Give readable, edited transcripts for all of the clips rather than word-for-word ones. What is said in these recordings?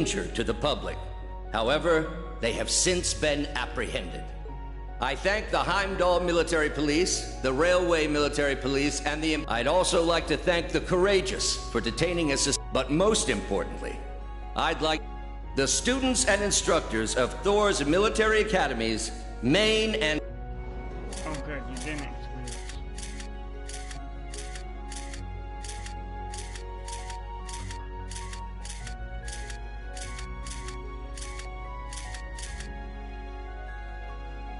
danger to the public. However, they have since been apprehended. I thank the Heimdall Military Police, the Railway Military Police, and the... I'd also like to thank the Courageous for detaining us, but most importantly, I'd like the students and instructors of Thor's military academies, Maine and... Oh good, you didn't explain.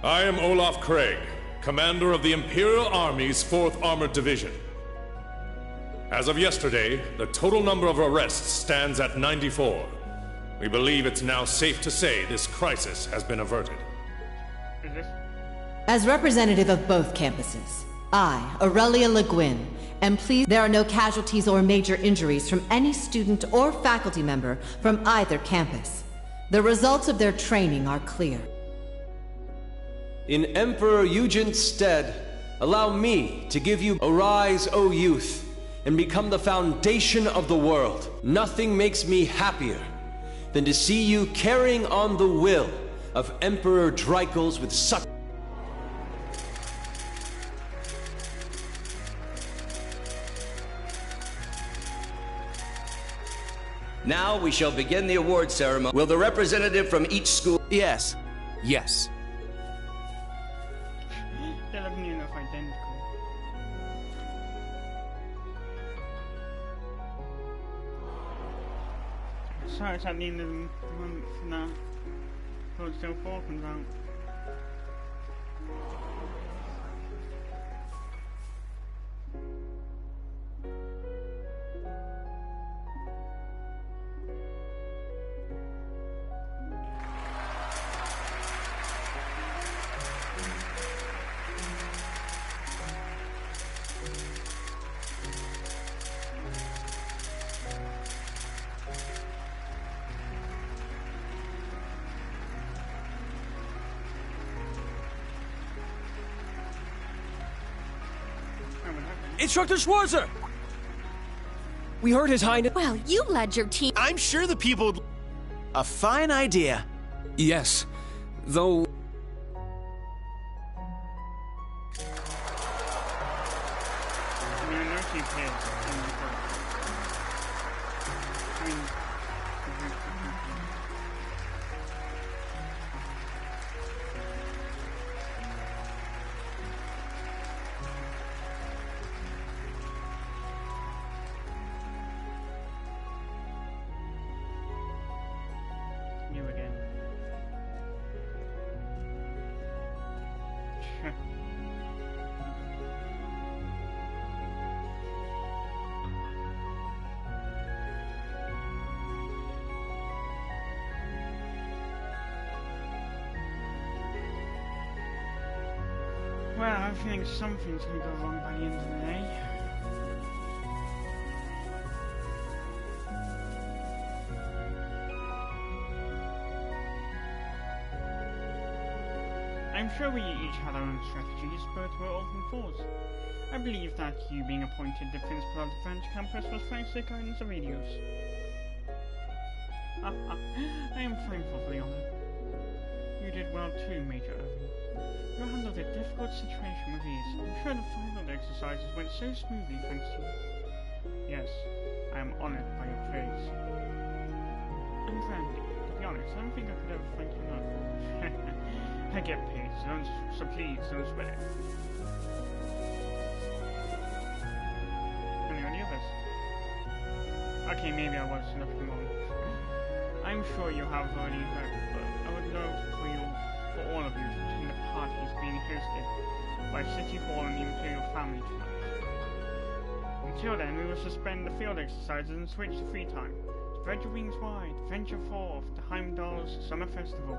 I am Olaf Craig, commander of the Imperial Army's 4th Armored Division. As of yesterday, the total number of arrests stands at 94. We believe it's now safe to say this crisis has been averted. As representative of both campuses, I, Aurelia Le Guin, am pleased there are no casualties or major injuries from any student or faculty member from either campus. The results of their training are clear. In Emperor Eugen's stead, allow me to give you Arise, O youth, and become the foundation of the world. Nothing makes me happier than to see you carrying on the will of Emperor Dreikels with such... Now we shall begin the award ceremony. Will the representative from each school... Yes. Yes. They look near enough identical. So it's at the end of the month now. Still 4 comes out. Instructor Schwarzer! We heard His Highness... Well, you led your team. I'm sure the people... A fine idea. Yes, though... You again. Well, I think something's gonna go wrong by the end of the day. I'm sure we each had our own strategies, but we're all from Thor's. I believe that you being appointed the principal of the French campus was thanks to the guidance of Ilios. I am thankful for the honor. You did well too, Major Irving. You handled a difficult situation with ease. I'm sure the final exercises went so smoothly thanks to you. Yes, I am honored by your praise. And Randy, to be honest, I don't think I could ever thank you enough. I get paid, so please don't sweat. Any of the others? Okay, maybe I was looking wrong. I'm sure you have already heard, but I would love for all of you to attend the parties being hosted by City Hall and the Imperial family tonight. Until then, we will suspend the field exercises and switch to free time. Spread your wings wide, venture forth to Heimdall's Summer Festival.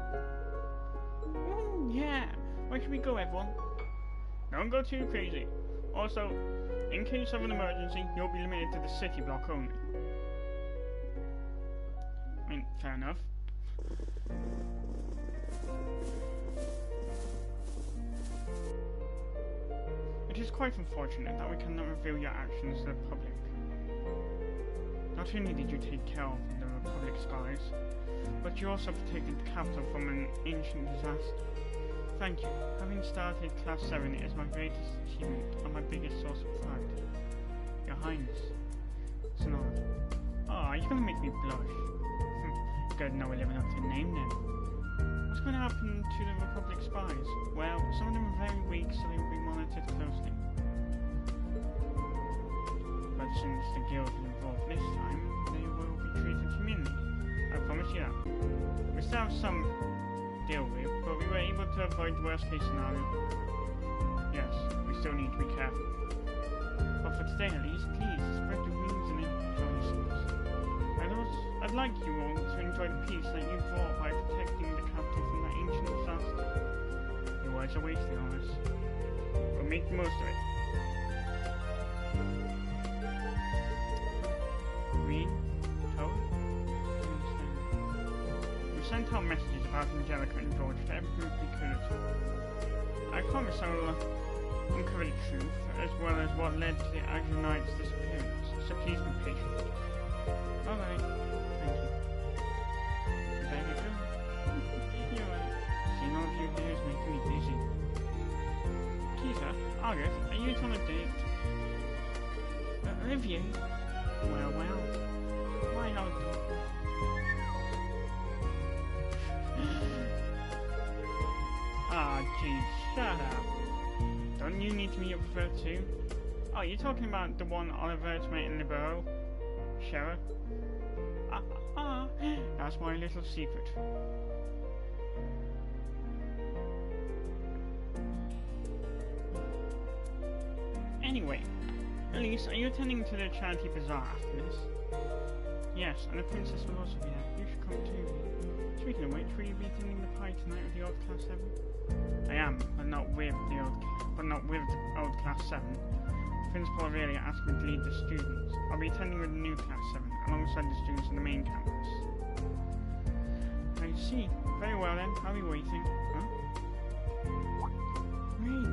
Yeah, where should we go, everyone? Don't go too crazy. Also, in case of an emergency, you'll be limited to the city block only. I mean, fair enough. It is quite unfortunate that we cannot reveal your actions to the public. Not only did you take care of the Republic skies, but you also protected the capital from an ancient disaster. Thank you. Having started Class 7 is my greatest achievement and my biggest source of pride. Your Highness. It's an honor. Oh, you're gonna make me blush. Good, no, we're living up to the name then. What's going to happen to the Republic spies? Well, some of them are very weak, so they will be monitored closely. But since the guild is involved this time, they will be treated humanely. I promise you that. We still have some to deal with, but we were able to avoid the worst case scenario. Yes, we still need to be careful. But for today at least, please spread your wings and enjoy yourselves. I'd like you all to enjoy the peace that you brought by protecting the capital from that ancient disaster. Your words are wasted on us. We'll make the most of it. Read? Told? We sent out messages about Angelica and George to every group we could. I promise I will uncover the truth, as well as what led to the Azure Knight's disappearance, so please be patient. Alright. August, are you on a date? Olivia? Well, why not? Ah, geez, shut up. Don't you need to meet your preferred too? Oh, you're talking about the one Oliver's met in Libero? Sheriff? That's my little secret. Anyway, Elise, are you attending to the charity bazaar after this? Yes, and the princess will also be there. You should come too. Speaking of which, will you be attending the party tonight with the old Class 7? I am, but not with the old Class 7. Principal Aurelia asked me to lead the students. I'll be attending with the new Class 7, alongside the students on the main campus. I see. Very well then, I'll be waiting. Huh? Wait.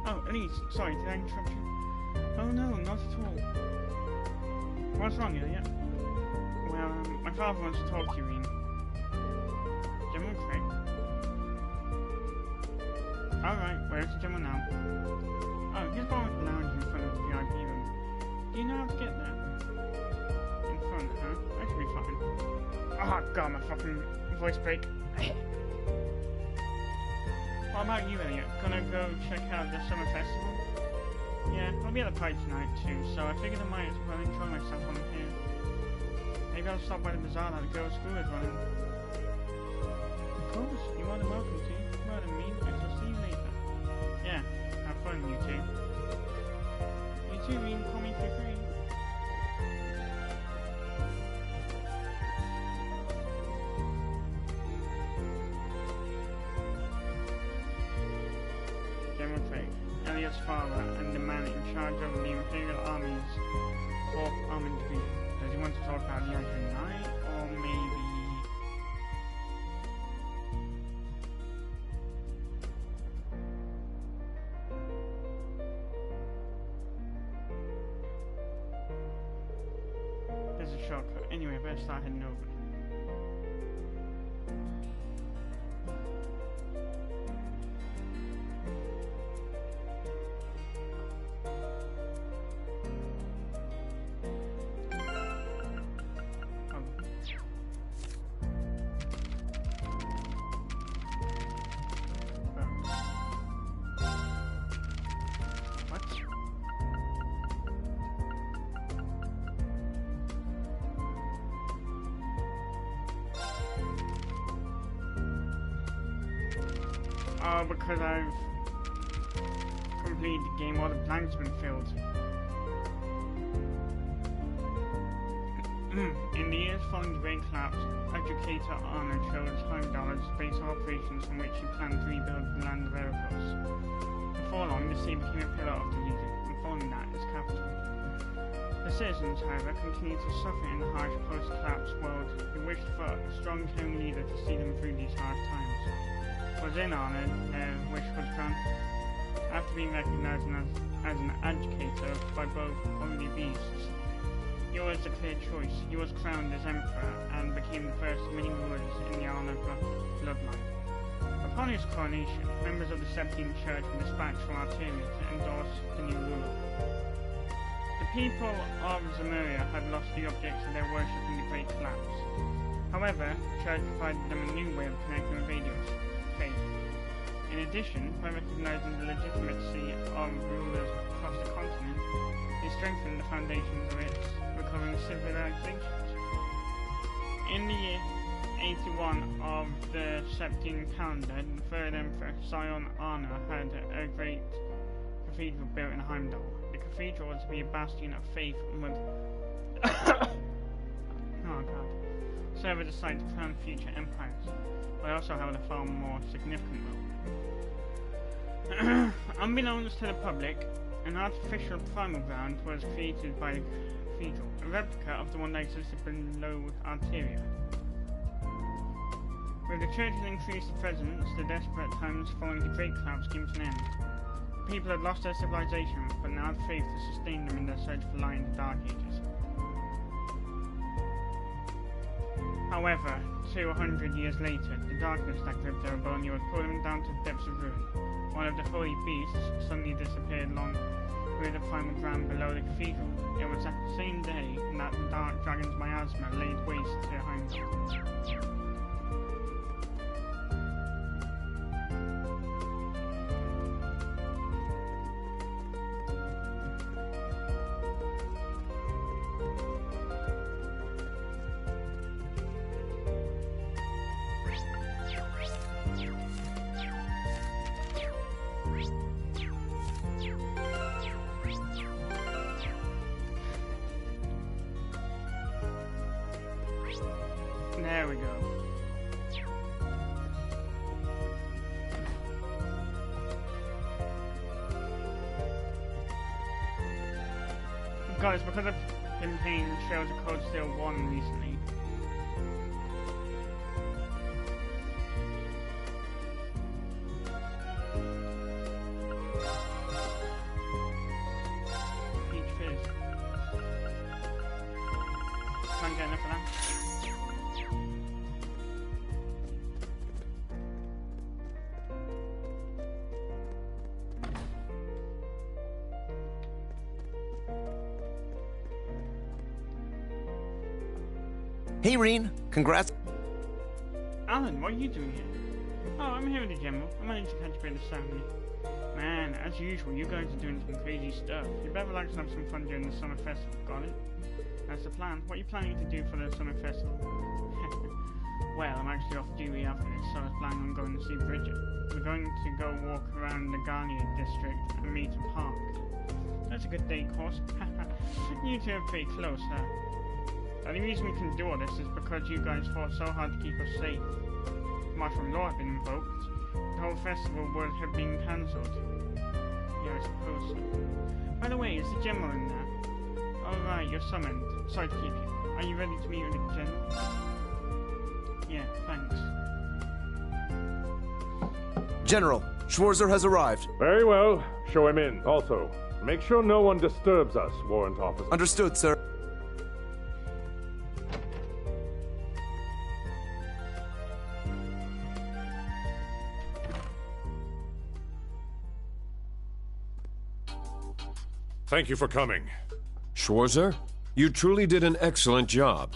Oh, Elise, sorry, did I interrupt you? Oh no, not at all. What's wrong, Elliot? Well, my father wants to talk to you, Ian. General Craig? Alright, where's the General now? Oh, he's going with the lounge in front of the VIP room. Do you know how to get there? In front, huh? That should be fine. Oh god, my fucking voice break. What about you, Elliot? Gonna go check out the summer festival? Yeah, I'll be at the party tonight too, so I figured I might as well enjoy myself on here. Maybe I'll stop by the bazaar that the girls' school is running. Of course, you're more than welcome to. More than me, I shall see you later. Yeah, have fun, you two. You too, Rean, call me for free. Elliot's father and the man in charge of the Imperial Army's 4th Armored Division. Does he want to talk about the Azure Knight, or maybe... There's a shortcut. Anyway, I better start heading over. Oh, because I've completed the game, all the blanks been filled. In the years following the Great Collapse, Educator Arnold chose $100 base of operations from which he planned to rebuild the land of Erebos. Before long, the sea became a pillar of the region, and following that, its capital. The citizens, however, continued to suffer in the harsh post-collapse world. They wished for a strong home leader to see them through these hard times. Was in Arnold, their wish was granted. After being recognized as an educator by both Omni Beasts, yours the clear choice. He was crowned as Emperor and became the first of many rulers in the Arna bloodline. Upon his coronation, members of the Septine Church were dispatched from Arteria to endorse the new ruler. The people of Zemuria had lost the objects of their worship in the Great Collapse. However, the Church provided them a new way of connecting with Adios faith. In addition, by recognizing the legitimacy of rulers across the continent, they strengthened the foundations of its recovering civilizations. In the year 81 of the Septine calendar, the third Emperor, Sion Arna, had a great cathedral built in Heimdall. The cathedral was to be a bastion of faith and would serve as a site to crown future empires, but also held a far more significant role. Unbeknownst to the public, an artificial primal ground was created by the cathedral, a replica of the one that existed below Arteria. With the church's increased presence, the desperate times following the Great Collapse came to an end. The people had lost their civilization, but now had faith to sustain them in their search for light in the Dark Ages. However, 200 years later, the darkness that gripped Erebonia would pull them down to the depths of ruin. One of the holy beasts suddenly disappeared along with the primal ground below the cathedral. It was at the same day that the dark dragon's miasma laid waste to Heimdall. There we go. Guys, because I've been playing Trails of Cold Steel 1 recently, Peach Fizz. Can't get enough of that. Hey, Reen. Congrats. Alan, what are you doing here? Oh, I'm here with the General. I managed to catch a bit of the ceremony. Man, as usual, you guys are doing some crazy stuff. You'd better like to have some fun during the summer festival, got it? That's the plan. What are you planning to do for the summer festival? Well, I'm actually off duty after this, so I was planning on going to see Bridget. We're going to go walk around the Garnier district and meet a park. That's a good day course. You two are pretty close, huh? The only reason we can do all this is because you guys fought so hard to keep us safe. If martial law had been invoked, the whole festival would have been cancelled. Yeah, I suppose so. By the way, is the General in there? Alright, you're summoned. Sorry to keep you. Are you ready to meet with the General? Yeah, thanks. General, Schwarzer has arrived. Very well. Show him in. Also, make sure no one disturbs us, Warrant Officer. Understood, sir. Thank you for coming. Schwarzer, you truly did an excellent job.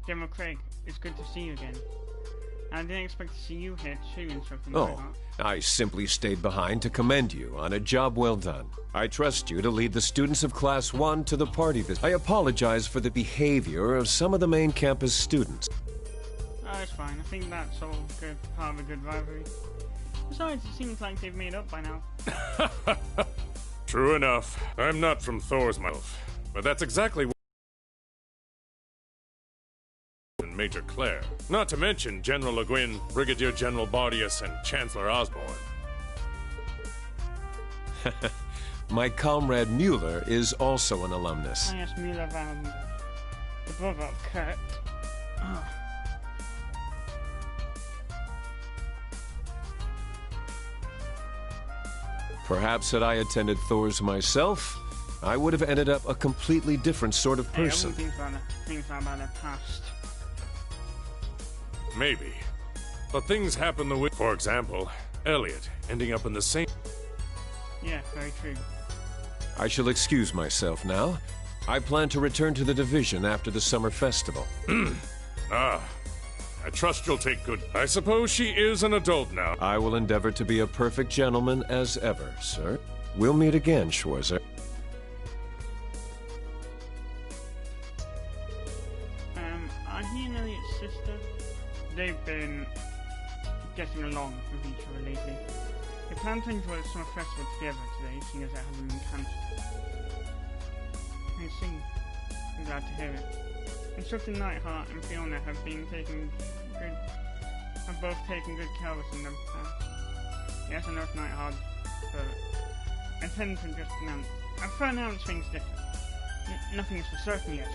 General Craig, it's good to see you again. I didn't expect to see you here too, Instructor Oh, Neidhart. I simply stayed behind to commend you on a job well done. I trust you to lead the students of Class 1 to the party visit. I apologize for the behavior of some of the main campus students. Oh, it's fine. I think that's all good, part of a good rivalry. Besides, it seems like they've made up by now. True enough. I'm not from Thor's mouth, but that's exactly what Major Claire. Not to mention General Le Guin, Brigadier General Bardius, and Chancellor Osborne. My comrade Mueller is also an alumnus. I asked Mueller around the brother of Kurt. Ah. Perhaps had I attended Thor's myself, I would have ended up a completely different sort of person. Things about the past. Maybe. But things happen the way... For example, Elliot ending up in the same... Yeah, very true. I shall excuse myself now. I plan to return to the division after the summer festival. I trust you'll take good... I suppose she is an adult now. I will endeavor to be a perfect gentleman as ever, sir. We'll meet again, Schwarzer. Are he and Elliot's sister? They've been getting along with each other lately. They plan to enjoy the summer festival together today, seeing as it hasn't been cancelled. I see. I'm glad to hear it. Instructor Nightheart and Fiona have both taken good care of us in the past. Yes, I know it's Nightheart, but I tend to just announce things different. Nothing is for certain yet.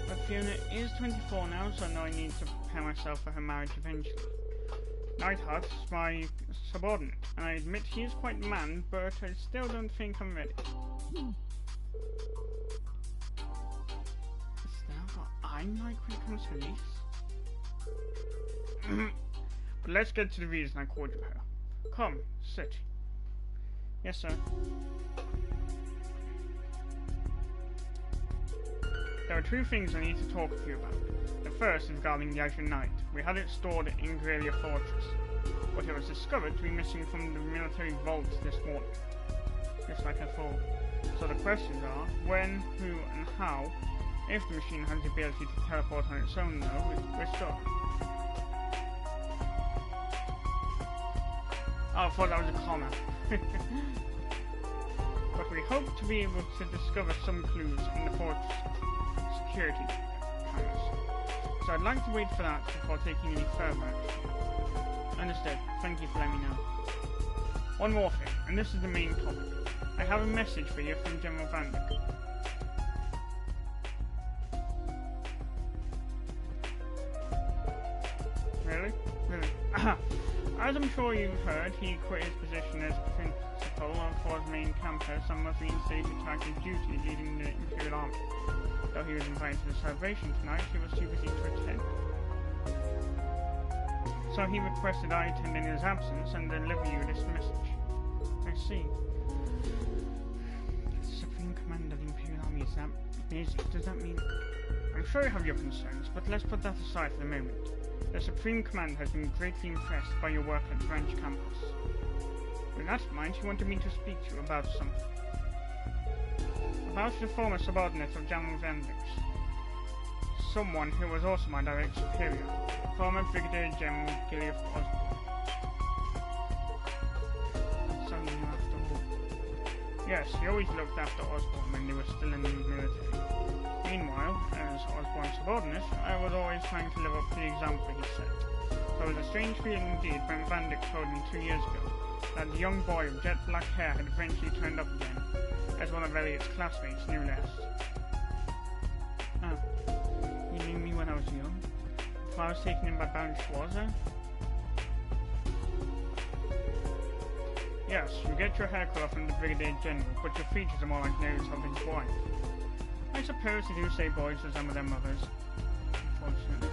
But Fiona is 24 now, so I know I need to prepare myself for her marriage eventually. Nightheart is my subordinate, and I admit he is quite the man, but I still don't think I'm ready. Is that what I'm like when it comes to Elise? But let's get to the reason I called you here. Come, sit. Yes, sir. There are two things I need to talk to you about. The first is regarding the Azure Knight. We had it stored in Grelia Fortress, but it was discovered to be missing from the military vault this morning. Just like I thought. So the questions are, when, who, and how. If the machine has the ability to teleport on its own, though, we're stuck. Oh, I thought that was a comment. But we hope to be able to discover some clues in the fortress security cameras. So I'd like to wait for that before taking any further action. Understood. Thank you for letting me know. One more thing, and this is the main topic. I have a message for you from General Vandyck. Really? Really? As I'm sure you've heard, he quit his position as principal on Thor's main campus and was reinstated to active duty leading the Imperial Army. Though he was invited to the celebration tonight, he was too busy to attend. So he requested I attend in his absence and deliver you this message. I see. The Supreme Commander of the Imperial Army is that busy. Does that mean... I'm sure you have your concerns, but let's put that aside for the moment. The Supreme Commander has been greatly impressed by your work at Branch Campus. With that in mind, he wanted me to speak to you about something. About the former subordinate of General Vandyck's. Someone who was also my direct superior, former Brigadier General Gilead Osborne. Something after all. Yes, he always looked after Osborne when they were still in the military. Meanwhile, as Osborne's subordinate, I was always trying to live up to the example he set. So it was a strange feeling indeed when Vandyck told me 2 years ago that the young boy with jet black hair had eventually turned up again, as one of Elliot's classmates, no less. Ah, you knew me when I was young? Before I was taken in by Baron Schwarzer? Yes, you get your hair cut from the Brigadier General, but your features are more like those of his wife. I suppose they do say boys to some of their mothers, unfortunately.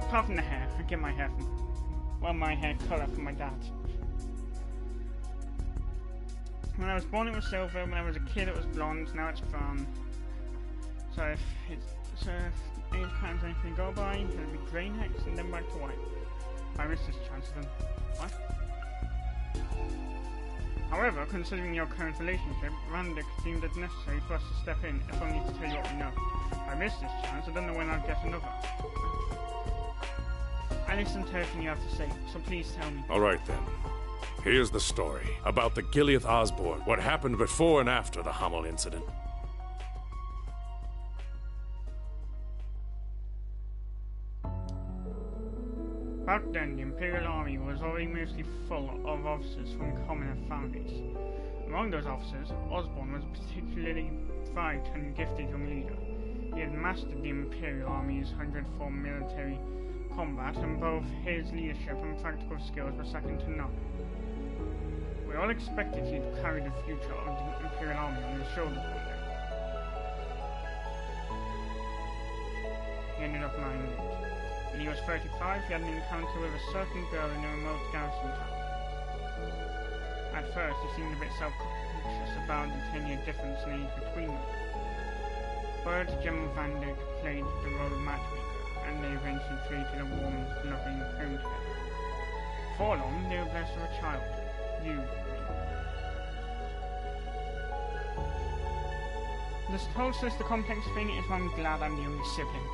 Apart from the hair, I get my hair from... well, my hair colour from my dad. When I was born it was silver, when I was a kid it was blonde, now it's brown. So if age patterns anything go by, it'll be grey next and then back to white. I missed this chance then. What? However, considering your current relationship, Vandyck deemed it necessary for us to step in, if only to tell you what we know. I missed this chance, I don't know when I'll get another. I listened to everything you have to say, so please tell me. Alright then. Here's the story about the Gilead Osborne, what happened before and after the Hamel incident. Back then, the Imperial Army was already mostly full of officers from commoner families. Among those officers, Osborne was a particularly bright and gifted young leader. He had mastered the Imperial Army's 104 military combat, and both his leadership and practical skills were second to none. We all expected you to carry the future of the Imperial Army on your shoulders one day. He ended up marrying late. When he was 35, he had an encounter with a certain girl in a remote garrison town. At first, he seemed a bit self-conscious about the 10-year difference in age between them. But General Van Dyck played the role of matchmaker, and they eventually created a warm, loving home together. Before long, they were blessed with a child. You. This whole sister complex thing is why I'm glad I'm the only sibling.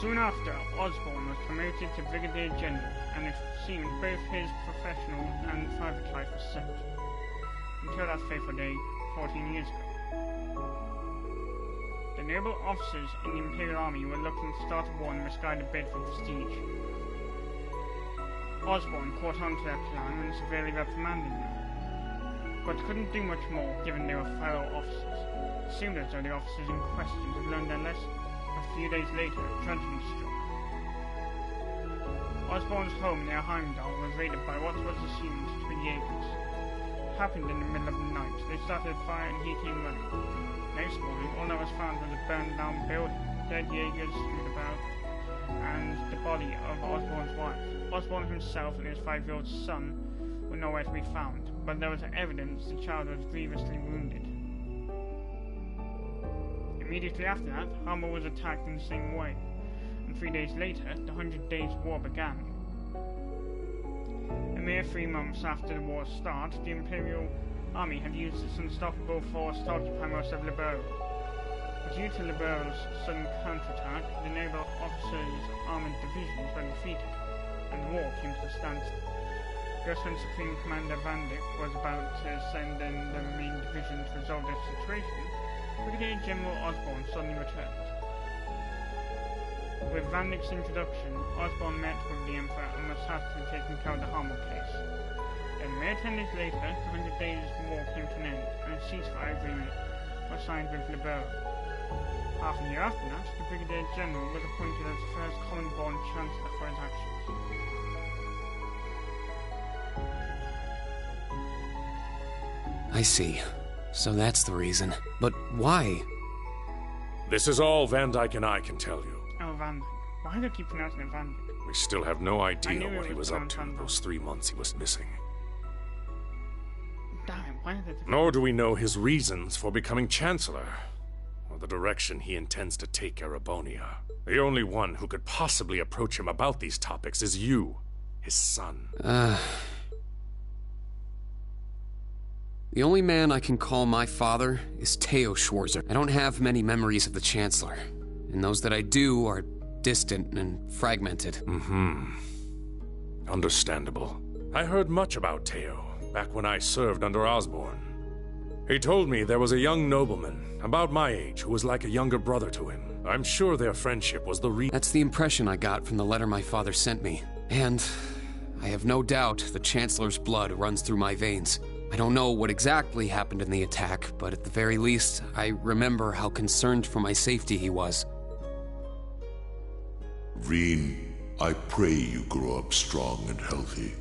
Soon after, Osborn was promoted to Brigadier General, and it seemed both his professional and private life was set. Until that fateful day, 14 years ago. The noble officers in the Imperial Army were looking to start a war and misguide a bid for prestige. Osborn caught on to their plan and severely reprimanded them, but couldn't do much more given they were fellow officers. It seemed as though the officers in question had learned their lesson. A few days later, tragedy struck. Osborn's home near Heimdall was raided by what was assumed to be Jaegers. It happened in the middle of the night. They started a fire and he came running. Next morning, all that was found was a burned-down building, dead Jaegers strewn about, and the body of Osborn's wife. Osborn himself and his 5-year-old son were nowhere to be found, but there was evidence the child was grievously wounded. Immediately after that, Hammer was attacked in the same way, and 3 days later, the 100 Days War began. A mere 3 months after the war's start, the Imperial Army had used its unstoppable force to occupy most of Liberl. Due to Liberl's sudden counterattack, the naval officers' armored divisions were defeated, and the war came to a standstill. Just when Supreme Commander Van Dyck was about to send in the main division to resolve the situation, Brigadier General Osborn suddenly returned. With Van Dyck's introduction, Osborn met with the Emperor and was tasked with taking care of the Hammer case. Then, a mere 10 days later, the 100 Days War came to an end, and a ceasefire agreement was signed with Liberl. Half a year after that, the Brigadier General was appointed as the first common-born Chancellor for his actions. I see. So that's the reason. But why? This is all Van Dyck and I can tell you. Oh, Van Dyck. Why do they keep pronouncing it Van Dyck? We still have no idea knew what it he was was up to pronounced those 3 months he was missing. Damn, why are they... Nor do we know his reasons for becoming Chancellor, or the direction he intends to take Erebonia. The only one who could possibly approach him about these topics is you, his son. The only man I can call my father is Theo Schwarzer. I don't have many memories of the Chancellor, and those that I do are distant and fragmented. Understandable. I heard much about Theo back when I served under Osborn. He told me there was a young nobleman, about my age, who was like a younger brother to him. I'm sure their friendship was the reason. That's the impression I got from the letter my father sent me. And I have no doubt the Chancellor's blood runs through my veins. I don't know what exactly happened in the attack, but at the very least, I remember how concerned for my safety he was. Reen, I pray you grow up strong and healthy.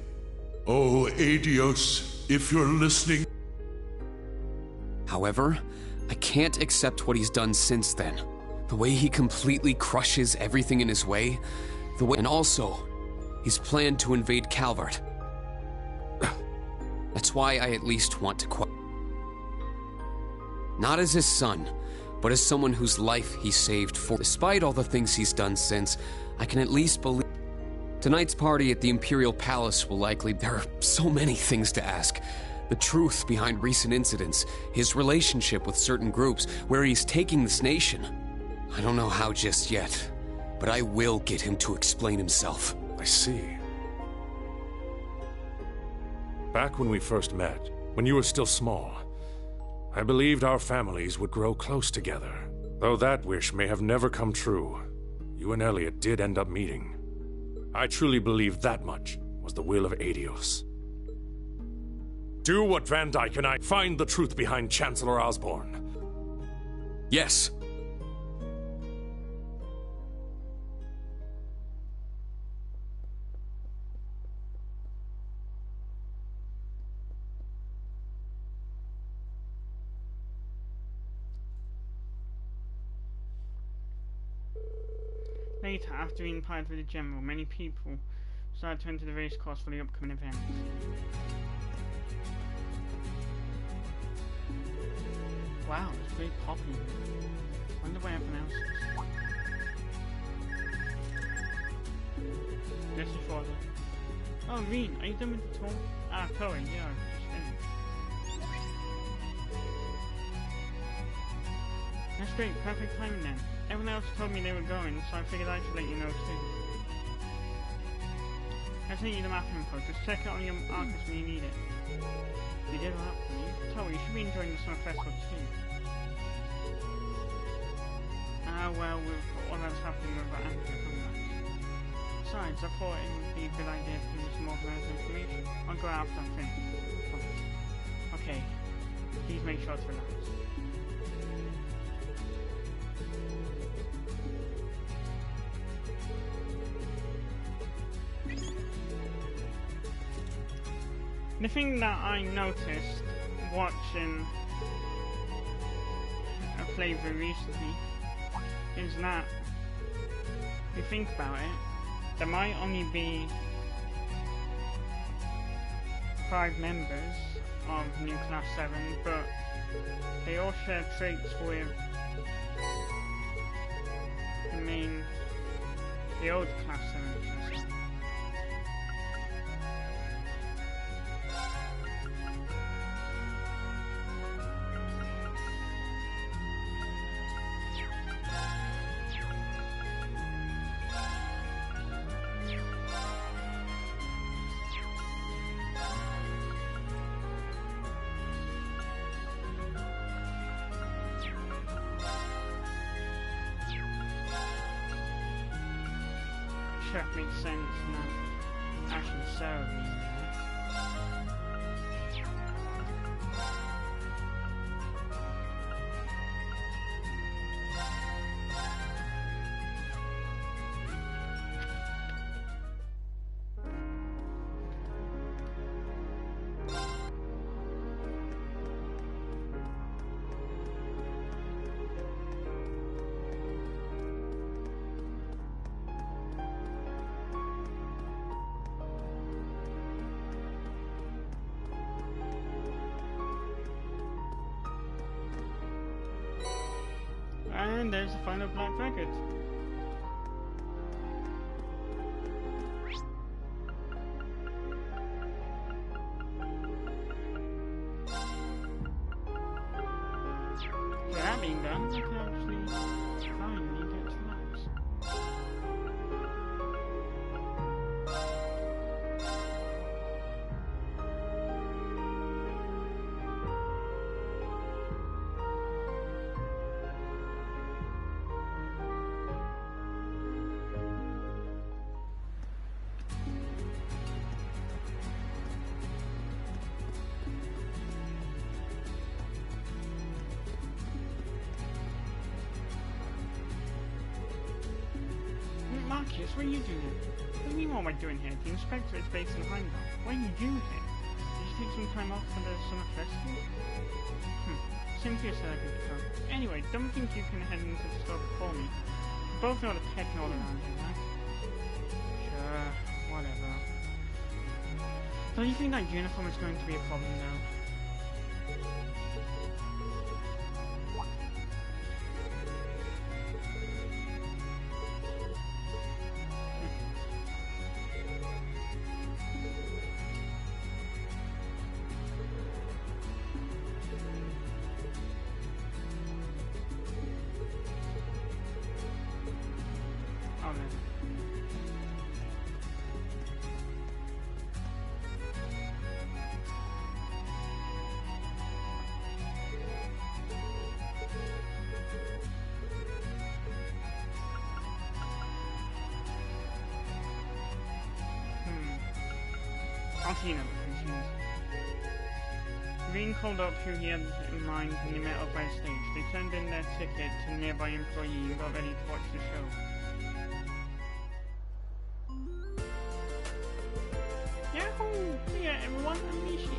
Oh, Adios, if you're listening... However, I can't accept what he's done since then. The way he completely crushes everything in his way, and also, his plan to invade Calvert. That's why I at least want to not as his son, but as someone whose life he saved for. Despite all the things he's done since, I can at least believe. Tonight's party at the Imperial Palace will likely... There are so many things to ask. The truth behind recent incidents, his relationship with certain groups, where he's taking this nation. I don't know how just yet, but I will get him to explain himself. I see. Back when we first met, when you were still small, I believed our families would grow close together. Though that wish may have never come true, you and Elliot did end up meeting. I truly believe that much was the will of Adios. Do what Van Dyck and I find the truth behind Chancellor Osborn. Yes. later, after being parted with the general, many people started to enter the race course for the upcoming event. Wow, it's very popular. Wonder why everyone else is. This is for the... Oh, Rean, are you done with the tour? Ah, Chloe, yeah, just saying. That's great, perfect timing then. Everyone else told me they were going, so I figured I should let you know too. I sent you the map info, just check it on your Arcus when you need it. You did that for me. Chloe, you should be enjoying the summer festival too. Ah, well, with all that's happening with our anchor combat. Besides, I thought it would be a good idea to give you some organized information. I'll go after I finish. Okay, please make sure to relax. The thing that I noticed watching a playthrough recently is that, if you think about it, there might only be 5 members of New Class 7, but they all share traits with the old Class 7. That makes sense now. Actually, Sarah being there. And there's the final black record. With that being done, I can actually finally get to Max. Marcus, what are you doing here? What do you mean what am I doing here? The inspector is based in Heimdall. What are you doing here? Did you take some time off for the summer festival? Cynthia said I could come. Anyway, don't think you can head into the store before me. We both know the pecking all around here, right? Sure, whatever. Don't you think that uniform is going to be a problem though? Altina, confused. Rean called up who he had in mind when they met up by the stage. They turned in their ticket to a nearby employee and got ready to watch the show. Yahoo! Hey everyone, I'm Mishi.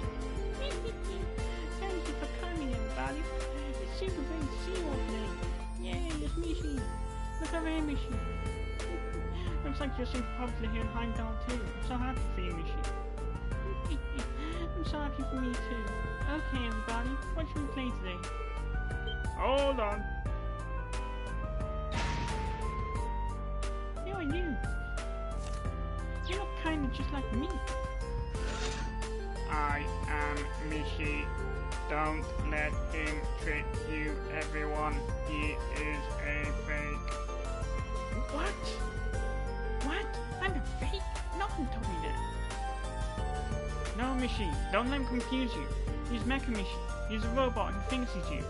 Thank you for coming, everybody. It's super great to see you all today. Yay, it's Mishi. Look over here, Mishi. Looks like you're super popular here in Heimdall too. I'm so happy for you, Mishi. I'm so happy for me too. Okay, everybody, what should we play today? Hold on. Who are you? You look kinda just like me. I am Mishi. Don't let him trick you, everyone. He is a fake. What? What? I'm a fake? No one told me that. No, Mishi, don't let him confuse you. He's Mecha Mishi. He's a robot who thinks he's you.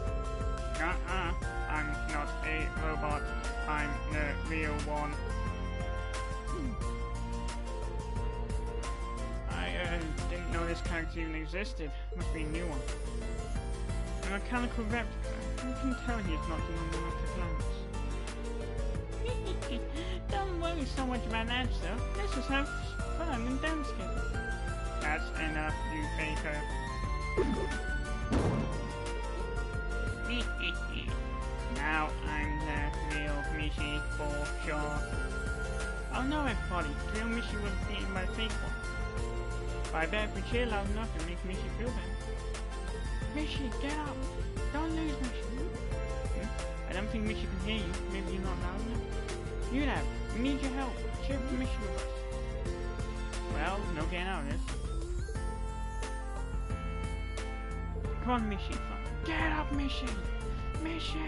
I'm not a robot. I'm the real one. I didn't know this character even existed. Must be a new one. A mechanical replica. You can tell he's not the one at a glance. Don't worry so much about that stuff. Let's just have fun and dance together. That's enough, you faker. Now I'm the real Mishi for sure. Oh no, everybody, the real Mishi was beaten by the fake one. But I bet if we cheer loud enough, it'll make Mishi feel better. Mishi, get up! Don't lose, Mishi. I don't think Mishi can hear you. Maybe you're not loud enough. You have. We need your help. Cheer for Mishi with us. Well, no getting out of this. Come on, Mishi. Get up, Mishi! Mishi!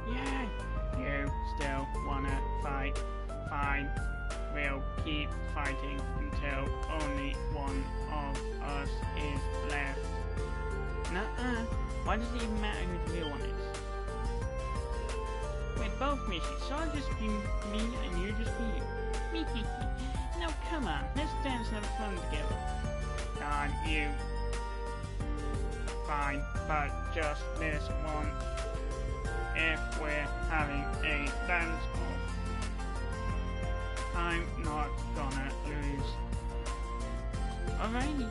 Yeah! You still wanna fight? Fine. We'll keep fighting until only one of us is left. Nuh-uh. Why does it even matter who the real one is? We're both Mishi, so I'll just be me and you just be you. No, come on, let's dance and have fun together. On you. Fine, but just this one. If we're having a dance off, I'm not gonna lose. Alrighty.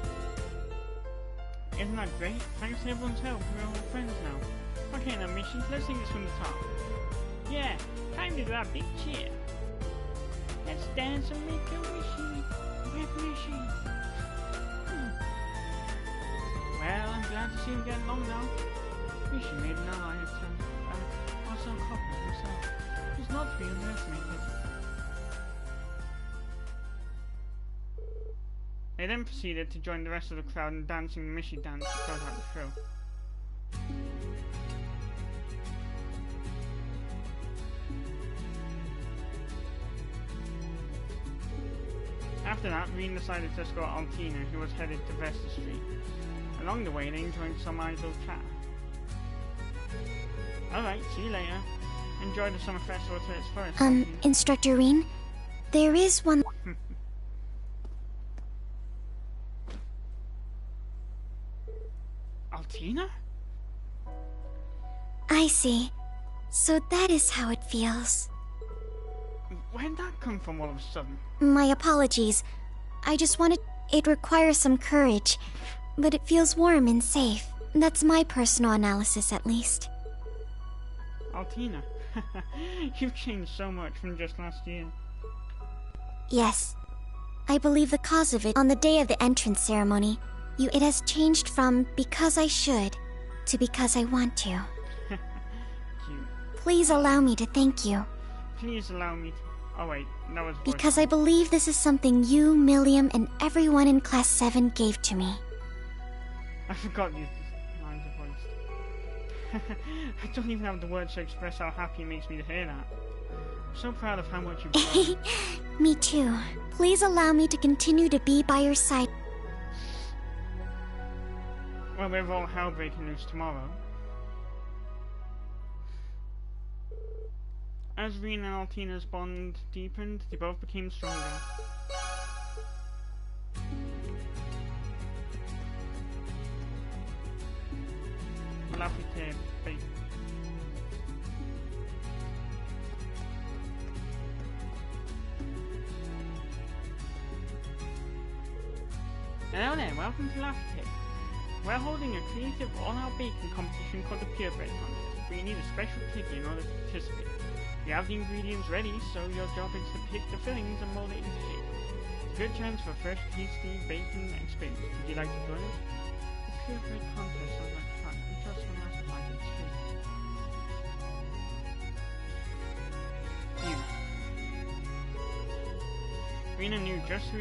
Isn't that great? Thanks to everyone's help, we're all friends now. Okay now, Mishi, let's sing this from the top. Yeah, time to do that big cheer. Let's dance and make a wishy with Mishi. Well, I'm glad to see him getting along now. Mishi made an ally of also a copy of himself. He's not to be underestimated. They then proceeded to join the rest of the crowd in dancing the Mishi dance to close out the show. After that, Reen decided to escort Altina, who was headed to Vesta Street. Along the way, they joined some idle chat. Alright, see you later. Enjoy the summer festival to its first. Altina. Instructor Reen, there is one... Altina? I see. So that is how it feels. Where'd that come from all of a sudden? My apologies. I just wanted... It requires some courage, but it feels warm and safe. That's my personal analysis, at least. Altina, you've changed so much from just last year. Yes. I believe the cause of it on the day of the entrance ceremony. It has changed from because I should to because I want to. Cute. Please allow me to thank you. Please allow me to... Oh wait, that was... Because I believe this is something you, Milliam, and everyone in Class 7 gave to me. I forgot these lines of voice. I don't even have the words to express how happy it makes me to hear that. I'm so proud of how much you've grown. Me too. Please allow me to continue to be by your side. Well, we're all hell breaking loose tomorrow. As Reen and Altina's bond deepened, they both became stronger. Laffy tape, fate. Hello there, welcome to Laffy Tape. We're holding a creative all-out baking competition called the Purebred Contest, but you need a special ticket in order to participate. You have the ingredients ready, so your job is to pick the fillings and mold it into shape. It's a good chance for a fresh, tasty baking experience. Would you like to join us? The Purebred Contest sounds like fun. We just want to like it too. Rena knew just who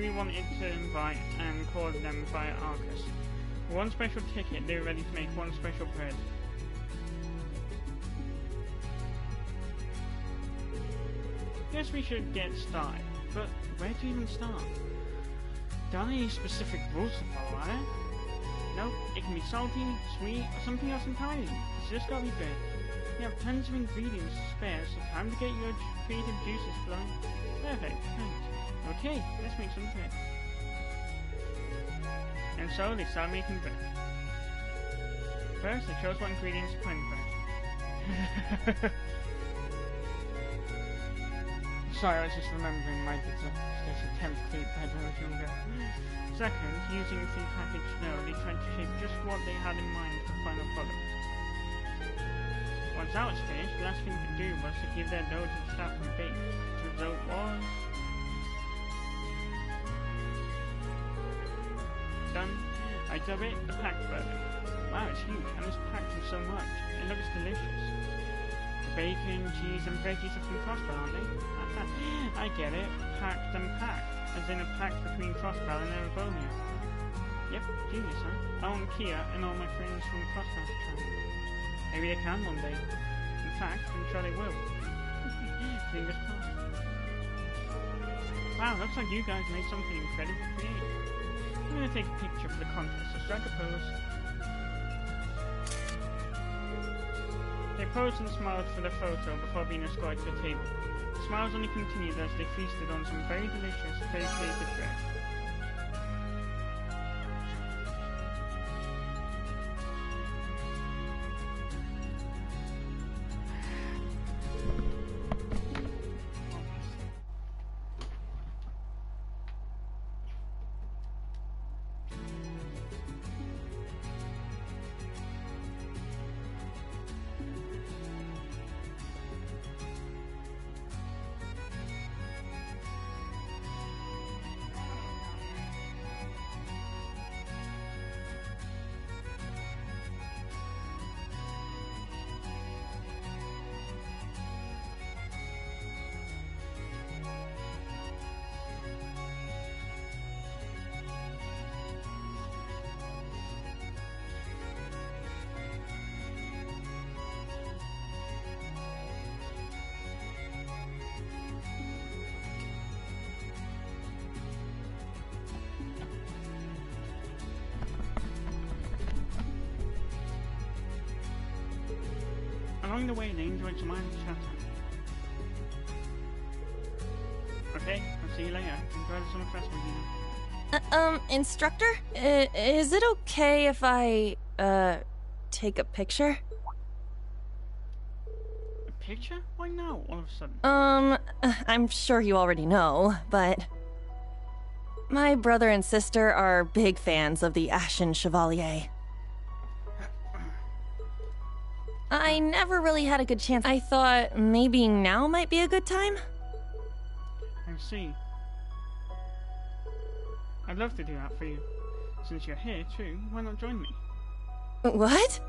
we wanted to invite and called them via Arcus. For one special ticket, they were ready to make one special bread. Guess we should get started, but where to even start? There aren't any specific rules to follow, are there? Nope, it can be salty, sweet, or something else entirely. It's just gotta be good. You have tons of ingredients to spare, so time to get your creative juices flowing. Perfect, thanks. Okay, let's make some bread. And so they started making bread. First, they chose what ingredients to put in bread. Sorry, I was just remembering my attempt to create bread when I was younger. Second, using pre-packaged dough, they tried to shape just what they had in mind for the final product. Once that was finished, the last thing to do was to give their dough to the staff and bake. The result was... done. I dub it the packed burger. Wow, it's huge, and it's packed with so much. It looks delicious. Bacon, cheese, and veggies are from Crossbell, aren't they? I get it. Packed and packed. As in a pact between Crossbell and Erebonia. Yep, genius, huh? I want Kia and all my friends from Crossbell to try. Maybe they can one day. In fact, I'm sure they will. Fingers crossed. Wow, looks like you guys made something incredibly creative. I'm gonna take a picture for the contest, so strike a pose. They posed and smiled for the photo before being escorted to a table. The smiles only continued as they feasted on some very delicious, very flavored bread. Along the way, they enjoyed some idle chatter. Okay, I'll see you later. Enjoy the summer festival, Instructor? Is it okay if I, take a picture? A picture? Why now, all of a sudden? I'm sure you already know, but... my brother and sister are big fans of the Ashen Chevalier. I never really had a good chance. I thought maybe now might be a good time? I see. I'd love to do that for you. Since you're here too, why not join me? What?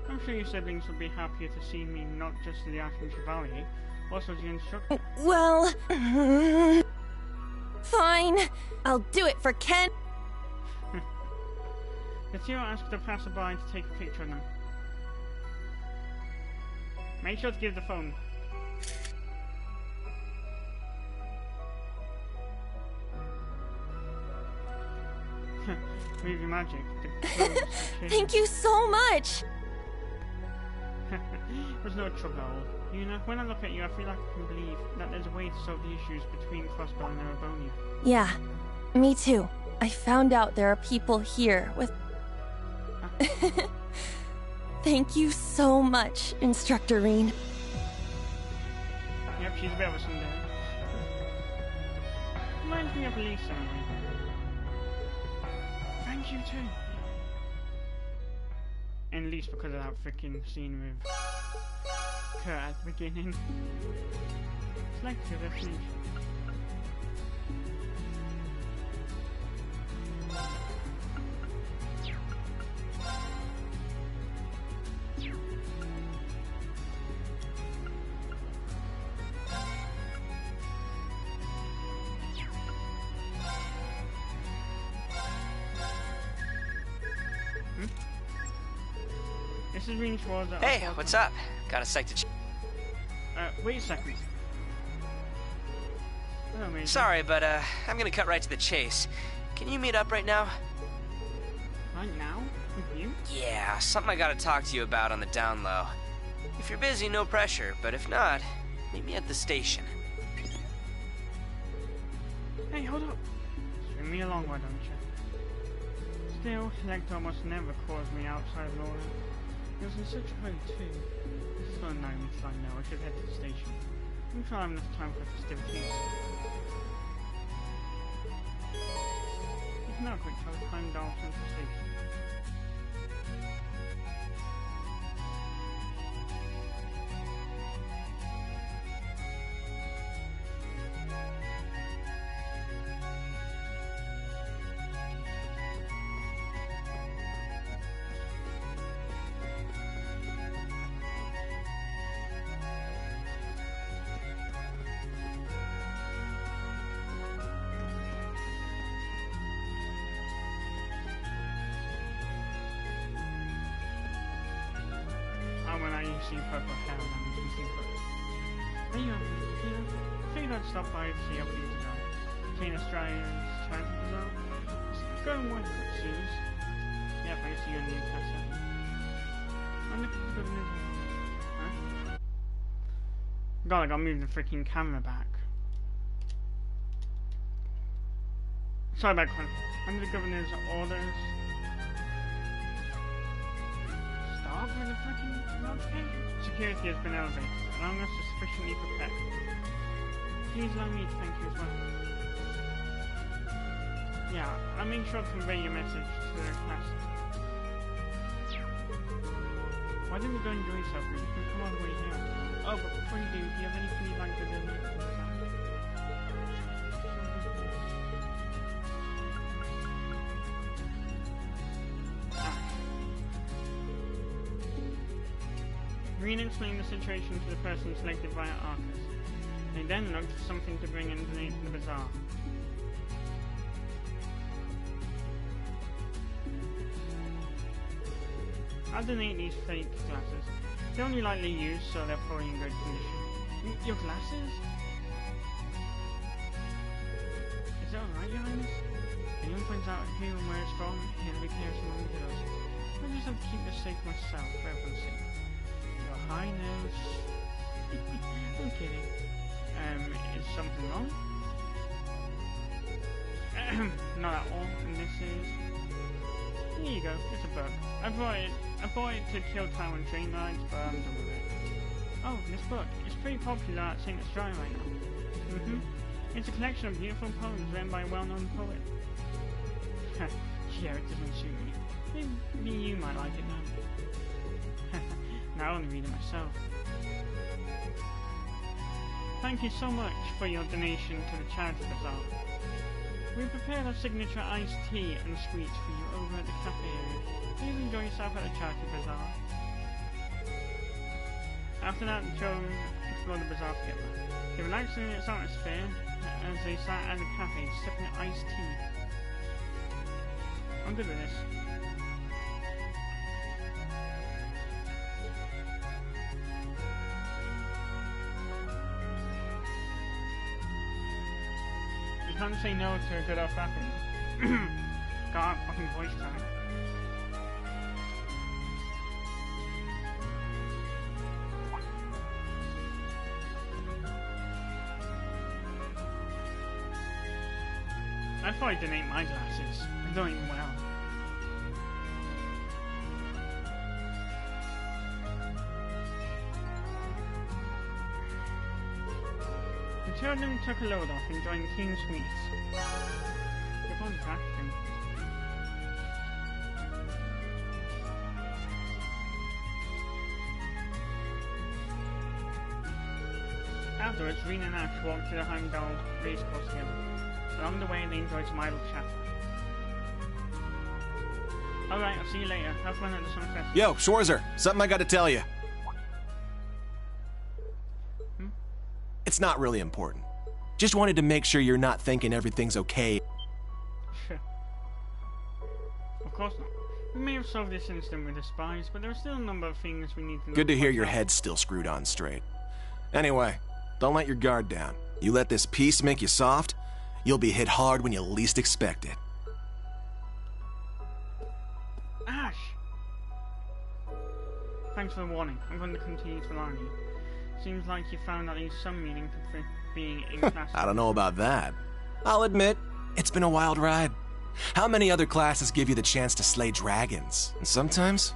I'm sure your siblings would be happier to see me not just the Ashen Chevalier, also the instructor. Well... fine. I'll do it for Ken. Katira asked the passerby to take a picture of them. Make sure to give the phone. Movie magic. Thank you so much! There's no trouble at all. You know, when I look at you, I feel like I can believe that there's a way to solve the issues between Crossbell and Erebonia. Yeah, me too. I found out there are people here with... Thank you so much, Instructor Reen. Yep, she's a bit of a tsundere. Reminds me of Lisa in a way. thank you too. And at least because of that freaking scene with Kurt at the beginning. Select your destination. This is being towards the Hey, what's up? Got a sec to wait a second. Oh, sorry, but I'm gonna cut right to the chase. Can you meet up right now? Right now? With you? Yeah, something I gotta talk to you about on the down low. If you're busy, no pressure, but if not, meet me at the station. Hey, hold up. String me along, why don't you? Still, Select almost never calls me outside of Laura. It was in such a hurry too. This is not a 9 weeks I know. I should head to the station. I'm sure I have enough time for festivities. If not, quick, I'll climb down to the station. When I see purple hair, I'm using purple. There you are, figured I'd stop by to see how things are going. Clean Australia's Charity Bazaar. It's going well, it seems. Yeah, thanks to you and Newcastle. I'm looking for good news. Huh? God, I gotta move the freaking camera back. Sorry about that. Under the governor's orders. With the freaking notification. Security has been elevated, allowing us to sufficiently prepare. Please allow me to thank you as well. Yeah, I'll make sure to convey your message to the class. Why don't you go enjoy yourself? You can come all the way here. Oh, but before you do you have anything you'd like to do? Green explained the situation to the person selected via Arcus. They then looked for something to bring and donate to the bazaar. I'll donate these fake glasses. They're only lightly used, so they're probably in good condition. Your glasses? Is that alright, Your Highness? Anyone finds out who and where it's from, he'll be clear among the girls. I just have to keep this safe myself, for everyone's sake. Your Highness. I'm kidding. Is something wrong? Not at all, and this is... Here you go, it's a book. I bought it to kill time on train rides, but I'm done with it. Oh, this book. It's pretty popular at St. Australia right now. It's a collection of beautiful poems written by a well-known poet. Yeah, it doesn't suit me. Maybe you might like it now. Now I only read it myself. Thank you so much for your donation to the Charity Bazaar. We prepared a signature iced tea and sweets for you over at the cafe area. Please enjoy yourself at the Charity Bazaar. After that, Joe explored the bazaar together. They relaxed in its atmosphere as they sat at the cafe sipping iced tea. I'm good with this. You can't say no to a good old fashioned. God, fucking voice crack. I'd probably donate my glasses. I'm doing well. The two of them took a load off, enjoying tea and sweets. You're both acting. Afterwards, Reen and Ash walked to the Heimdall race course together. Along the way, they enjoyed some idle chat. Alright, I'll see you later. Have fun at the Summer Festival. Yo, Schwarzer, something I gotta tell you. It's not really important. Just wanted to make sure you're not thinking everything's okay. Of course not. We may have solved this incident with the spies, but there are still a number of things we need to Good to hear your head's still screwed on straight. Anyway, don't let your guard down. You let this peace make you soft, you'll be hit hard when you least expect it. Ash! Thanks for the warning. I'm going to continue to rely on you. Seems like you found at least some meaning to being in class. I don't know about that. I'll admit, it's been a wild ride. How many other classes give you the chance to slay dragons? And sometimes...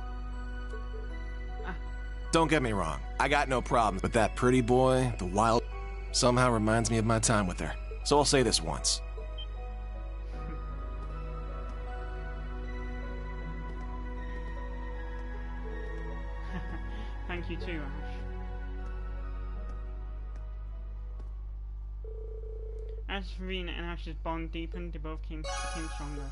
Don't get me wrong, I got no problems, but that pretty boy, the wild, somehow reminds me of my time with her. So I'll say this once. Thank you too, Ash. As Reen and Ash's bond deepened, they both became stronger.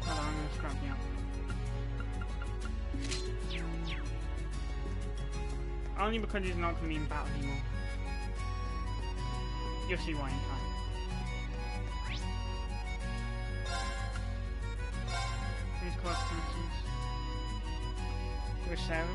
Hold on, I'm gonna scrap you up. Only because he's not gonna be in battle anymore. You'll see why in time. These consequences. With Sarah.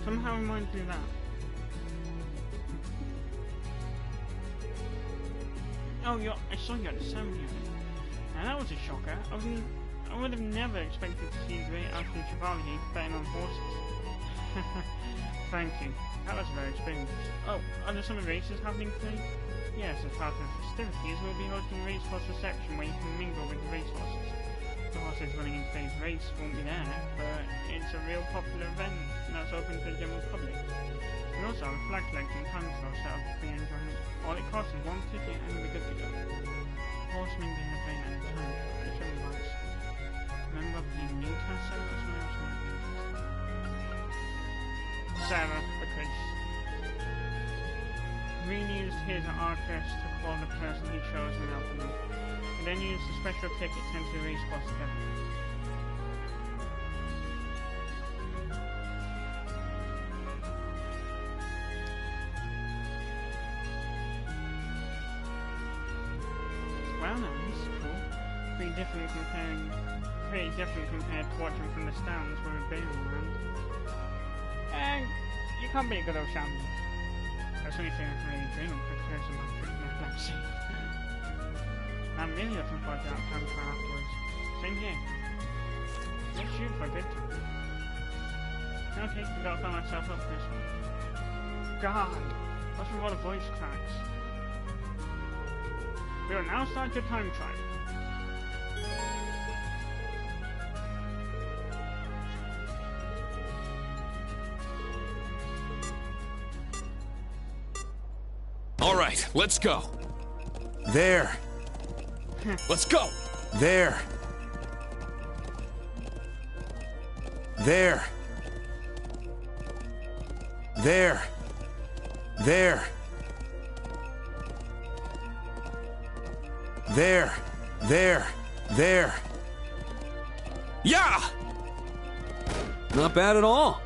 Somehow reminds me of that. Oh, I saw you at the ceremony. Now that was a shocker. I would have never expected to see the great Ashen Chevalier betting on horses. Thank you. That was a very experience. Oh, are there some races happening today? Yes, as part of the festivities, we'll be hosting a racehorse reception where you can mingle with the racehorses. The horses running in today's race won't be there, but it's a real popular event that's open to the general public. We also have a flag collecting time show set up for your enjoyment. All it costs is one ticket and you'll be good to go. Horse mingling event and time show. It's really nice. Remember playing Newcastle? That's what else might be interesting. Sarah, because Reen used his Arcus to call the person he chose in Alpha. And then used a special ticket to enter the race course together. Well, no, this is cool. Pretty different compared to watching from the stands with a baby around. And you can't be a good old champion. That's the only thing I can really dream of because of my freaking epilepsy. I'm really looking forward to that time trial afterwards. Same here. Let's shoot for a bit. Okay, I gotta find myself up for this one. God, what's with all the voice cracks? We will now start your time trial. All right, let's go. There. Let's go. There. There. There. There. There. There. There. Yeah! Not bad at all.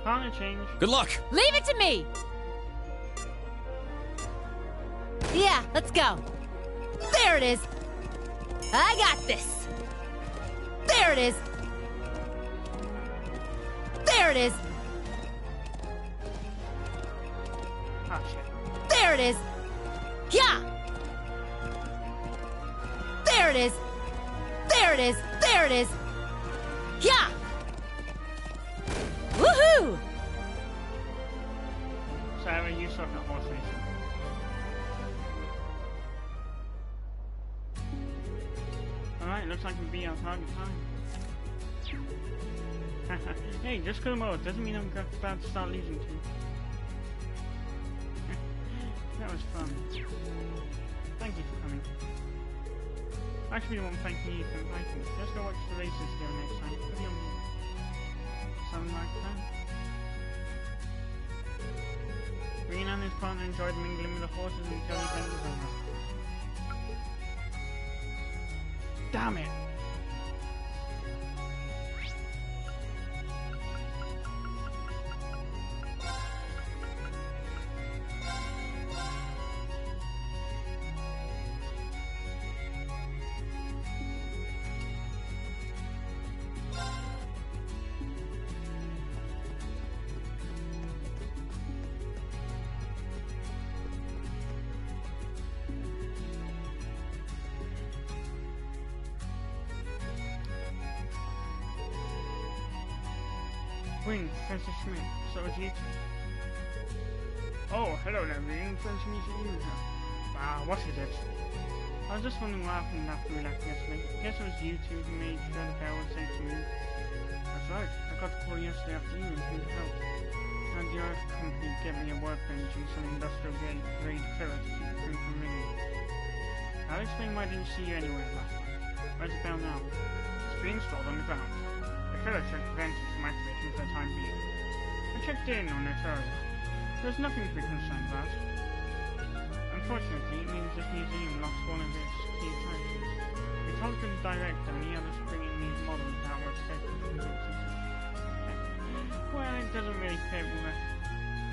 Partner change. Good luck. Leave it to me! Yeah, let's go. There it is. I got this. There it is. There it is. Oh shit. There it is. Yeah. There it is. There it is. There it is. Yeah. Woohoo! Sarah, you suck at horse racing. Alright, looks like we'll be our target time. Hey, just good mode doesn't mean I'm about to start losing to. That was fun. Thank you for coming. Actually, I want to thank you for inviting me. Let's go watch the races together next time. What do you mean? Something like that. Green and his partner enjoyed mingling with the horses and the event was over. Damn it! Wing, Professor Schmidt, so it's you two. Oh, hello there, Wing. Pleasure to meet you. Wow, what is it? I was just wondering what happened after we left yesterday. Guess it was you two who made sure the bell was sent to me. That's right, I got the call yesterday afternoon and came to help. And the RF company gave me a workbench and some industrial grade filler to keep the thing from ringing. I'll explain why I didn't see you anywhere last night. Where's the bell now? It's being stored on the ground. The filler should prevent it from activating for the time being. I checked in on it earlier. There's nothing to be concerned about. Unfortunately, it means this museum lost one of its key attractions. We talked to the director and he had us bring in these models that were scheduled for the well, it doesn't really fit with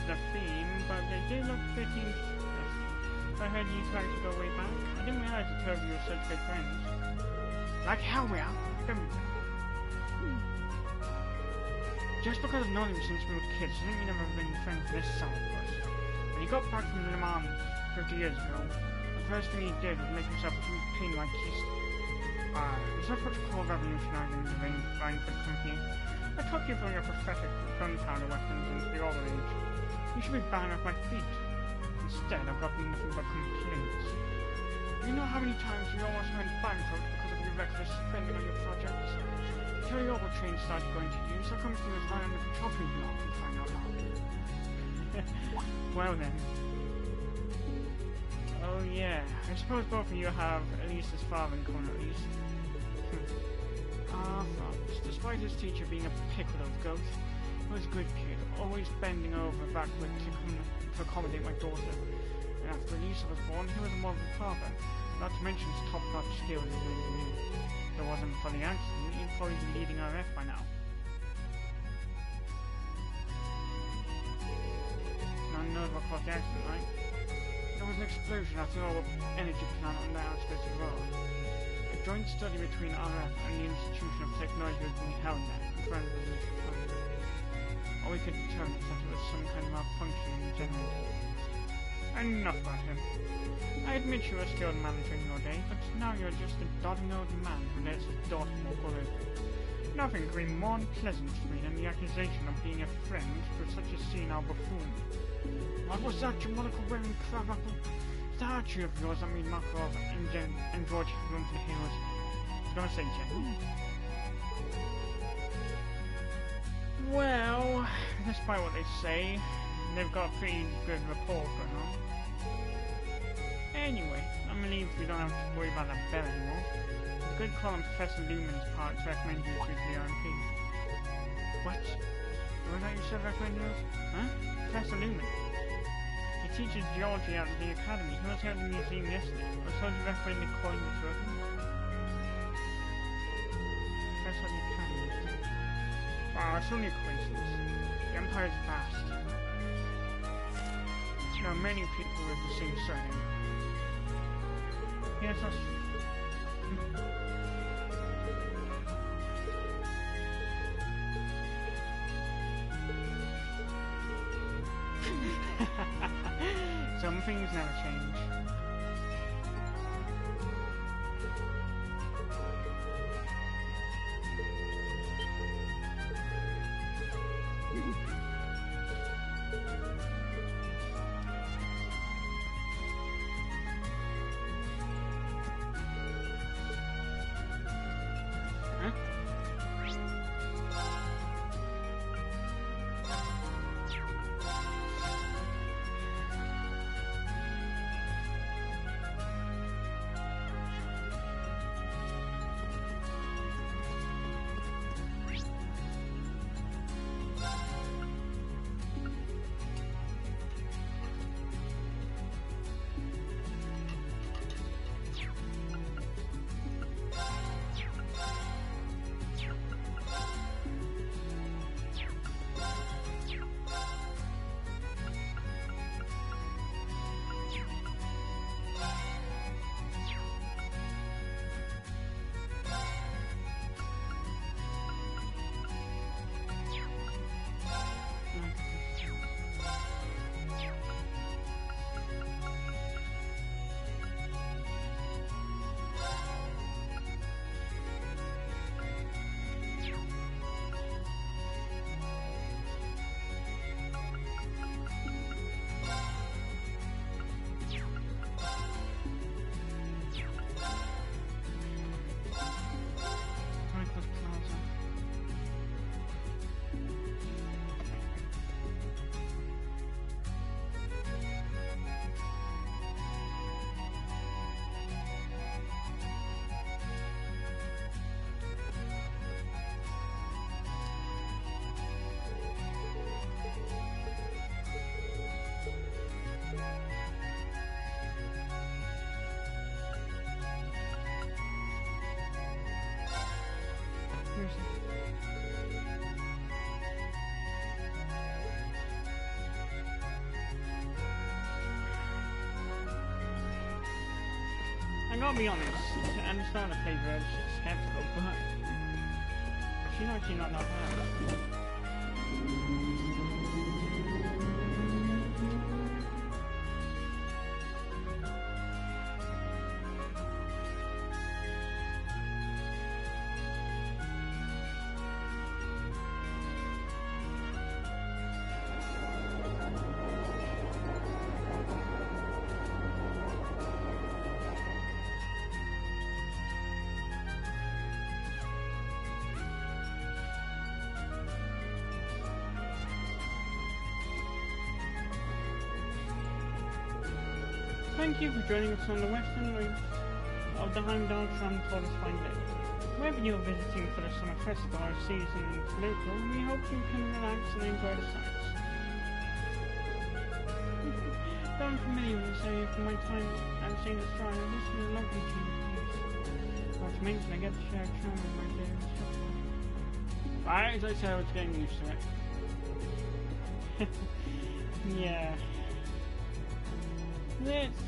the theme, but they do look pretty interesting. I heard you tried to go way back. I didn't realize the two of you were such good friends. Like hell we are. Just because I've known him since we were kids doesn't mean I've ever been friends with this son of us. When he got back from Le Mans 50 years ago, the first thing he did was make himself clean like Keith. It's not what you call revolutionizing the Rhineford Company. I took you for your prophetic gunpowder weapons into the older age. You should be bowing off my feet. Instead, I've gotten nothing but complaints. You know how many times you almost went bankrupt because of your reckless spending on your projects? Until your old train started going to use, I come to you as right under the chopping block and find out loud. Well then. Oh yeah, I suppose both of you have at least his father in common at least. Franz, despite his teacher being a pick-little goat, he was a good kid, always bending over backward to accommodate my daughter. And after Elisa was born, he was a model father, not to mention his top-notch skills as an engineer. If it wasn't for the accident, he'd probably be leading RF by now. None knows what caused the accident, right? There was an explosion at the oil energy plant on the outskirts of Roa. A joint study between RF and the Institution of Technology was being held there, in front of the initial plant. All we could determine is that it was some kind of malfunction in the generator. Enough about him. I admit you were a skilled manager in your day, but now you're just a dodding old man who lets his daughter walk all over. Nothing could be more unpleasant to me than the accusation of being a friend to such a senile buffoon. What was that, you monocle-wearing crabapple? Statue of yours that made Makarov and George run for the hills. I was gonna say Jen. Well, despite what they say, they've got a pretty good rapport going on. Anyway, I'm relieved we don't have to worry about that bell anymore. It's a good call on Professor Lumen's part to recommend you to the RMP. What? Was that you said recommend you? Huh? Professor Lumen. He teaches geology at the academy. He was here at the museum yesterday. I was told you recommended calling the two of them. Professor at the academy. Wow, it's only a coincidence. The Empire is vast. There are many people with the same surname. Yes, that's true. Some things never change. gotta be honest, at the start of the playthrough I was skeptical, but she's actually not that bad. Thank you for joining us on the western route of the Heimdall Tram Tour Fine Day. Wherever you are visiting for the summer festival or season in April, we hope you can relax and enjoy the sights. Though I'm familiar with this area from my time at St. Estrada, this is a lovely change of pace. Not to mention I get to share a tram with my daily shop. Right, as I said, I was getting used to it. Yeah. Let's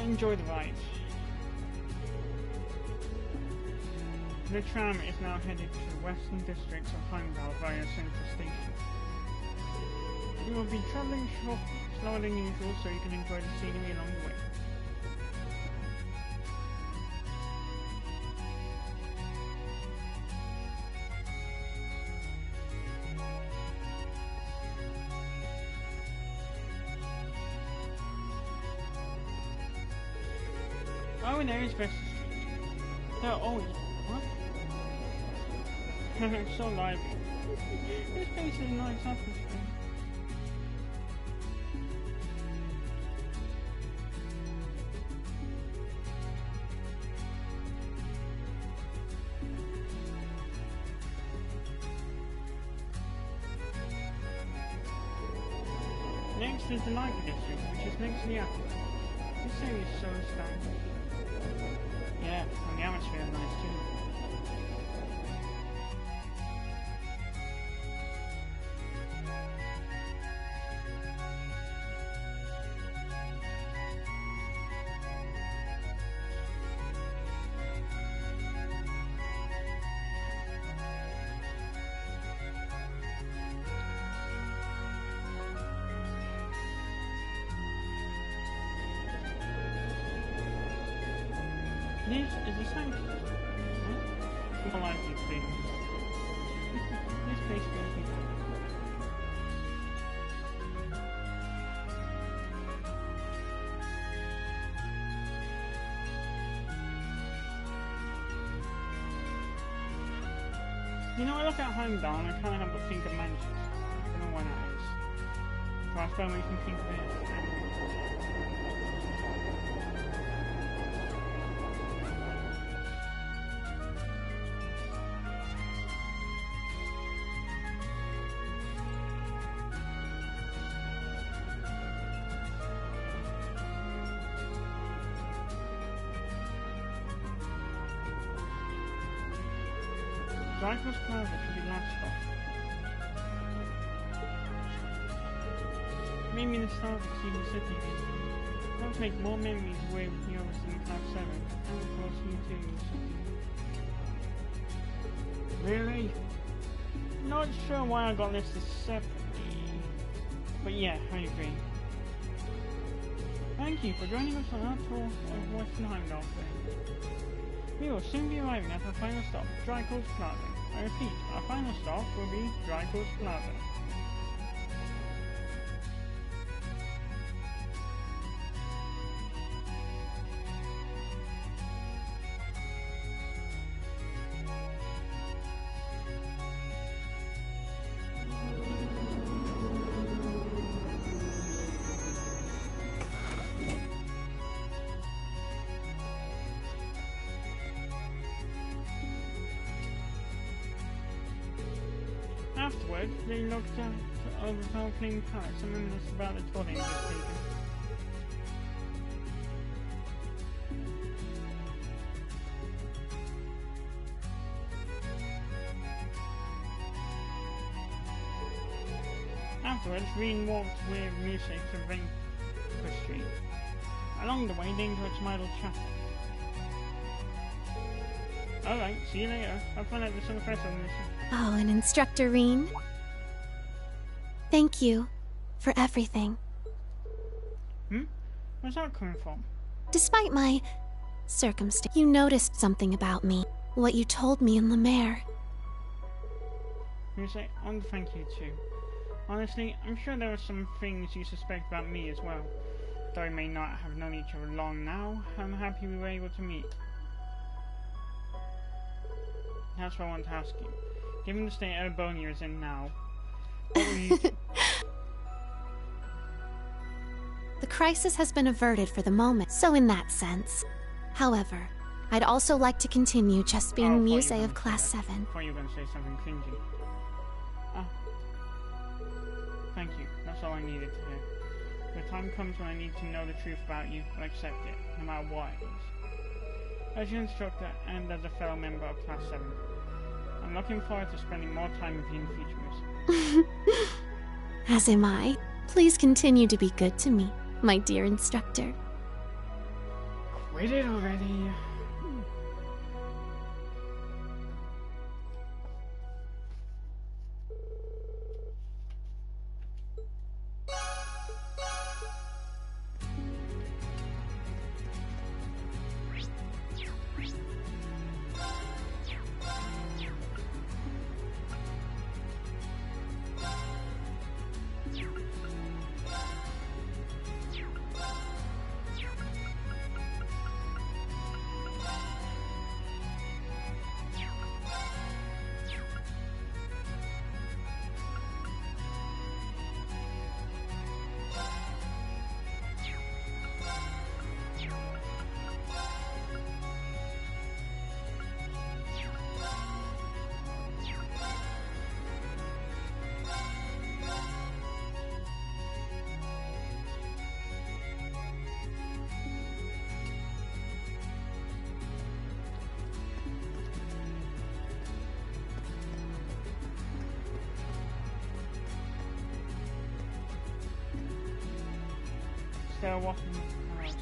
enjoy the ride. The tram is now headed to the western districts of Heimdall via Central Station. We will be travelling slower than usual so you can enjoy the scenery along the way. Oh, and there is Vesta Street. There are always... What? It's so lively. This place is a nice atmosphere. Next is the Nike District, which is next to the Aqua. This area is so stylish. Yeah, and the atmosphere is nice too. This is a sanctuary. Huh? More like these things. This place will be good. You know, I look at Heimdall and I kind of have to think of Manchester. I don't know why that is. So that's why makes me think of it. Dreyfus Plaza should be last stop. Maybe the start of Season City. Let's make more memories away with the others in Class 7, and of course you too, City. Really? Not sure why I got listed separately, but yeah, I agree. Thank you for joining us on our tour of Western Heimdall today. We will soon be arriving at our final stop, Drycourts Plaza. I repeat, our final stop will be Drycourts Plaza. Afterwards, they looked over Valkyrie Palace and reminisced about the tour they had just taken. Afterwards, Reen walked with music to Vancouver Street. Along the way, they enjoyed some idle chatting. Alright, see you later. Have fun at the Summer Festival mission. Oh, and Instructor Rean. Thank you for everything. Where's that coming from? Despite my circumstance, you noticed something about me. What you told me in Lemaire. You say, thank you too. Honestly, I'm sure there are some things you suspect about me as well. Though we may not have known each other long now, I'm happy we were able to meet. That's what I want to ask you. Given the state Erebonia is in now, what will you do? The crisis has been averted for the moment, so in that sense. However, I'd also like to continue just being Muse of Class 7. I thought you were going to say something cringy. Thank you. That's all I needed to hear. The time comes when I need to know the truth about you, I'll accept it, no matter what it is. As your instructor and as a fellow member of Class 7, I'm looking forward to spending more time with you in future, Miss. As am I. Please continue to be good to me, my dear instructor. Quit it already. Still walking around.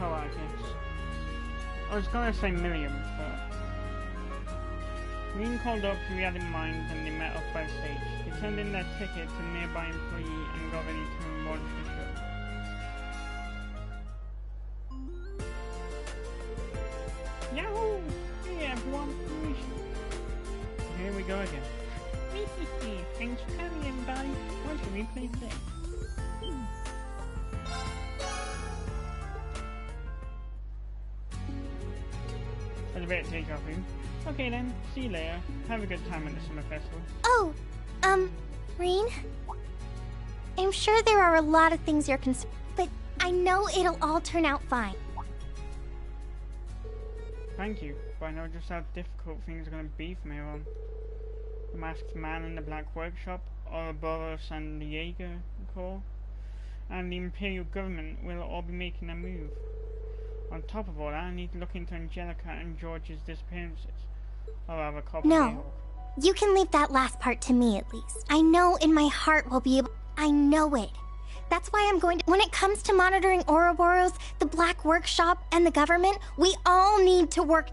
I guess. I was gonna say Miriam, but Rean called up who he had in mind and they met up by the stage. They turned in their ticket to a nearby employee and got ready to launch the show. Yahoo! Hey everyone, here we go again. Thanks for coming in, buddy. What should we play today? A bit of takeoff room. Okay then, see you later. Have a good time at the Summer Festival. Oh, Rean? I'm sure there are a lot of things you're concerned, but I know it'll all turn out fine. Thank you, but I know just how difficult things are going to be from here on. The Masked Man in the Black Workshop, Ouroboros and the Jaeger Corps, and the Imperial Government will all be making a move. On top of all that, I need to look into Angelica and George's disappearances. Or rather, No, you can leave that last part to me at least. I know in my heart we'll be able... I know it. That's why I'm going to... When it comes to monitoring Ouroboros, the Black Workshop, and the government, we all need to work...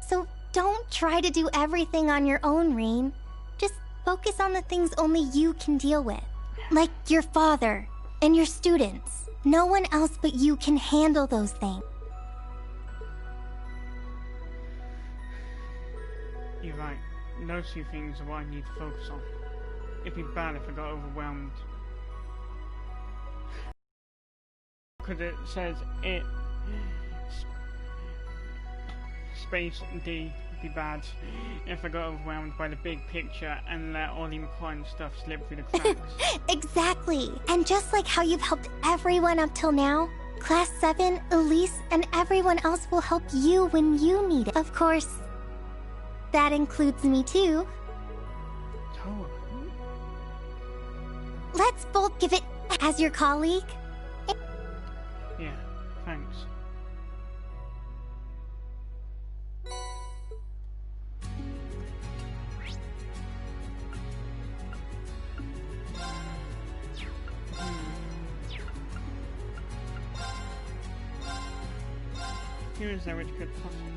So don't try to do everything on your own, Rean. Just focus on the things only you can deal with. Like your father and your students. No one else but you can handle those things. You're right. Those two things are what I need to focus on. It'd be bad if I got overwhelmed. Because it says it space D would be bad if I got overwhelmed by the big picture and let all the important stuff slip through the cracks. Exactly. And just like how you've helped everyone up till now, Class 7, Elise, and everyone else will help you when you need it. Of course, that includes me too. Totally. Let's both give it as your colleague. Yeah, thanks. Here is that which could possibly.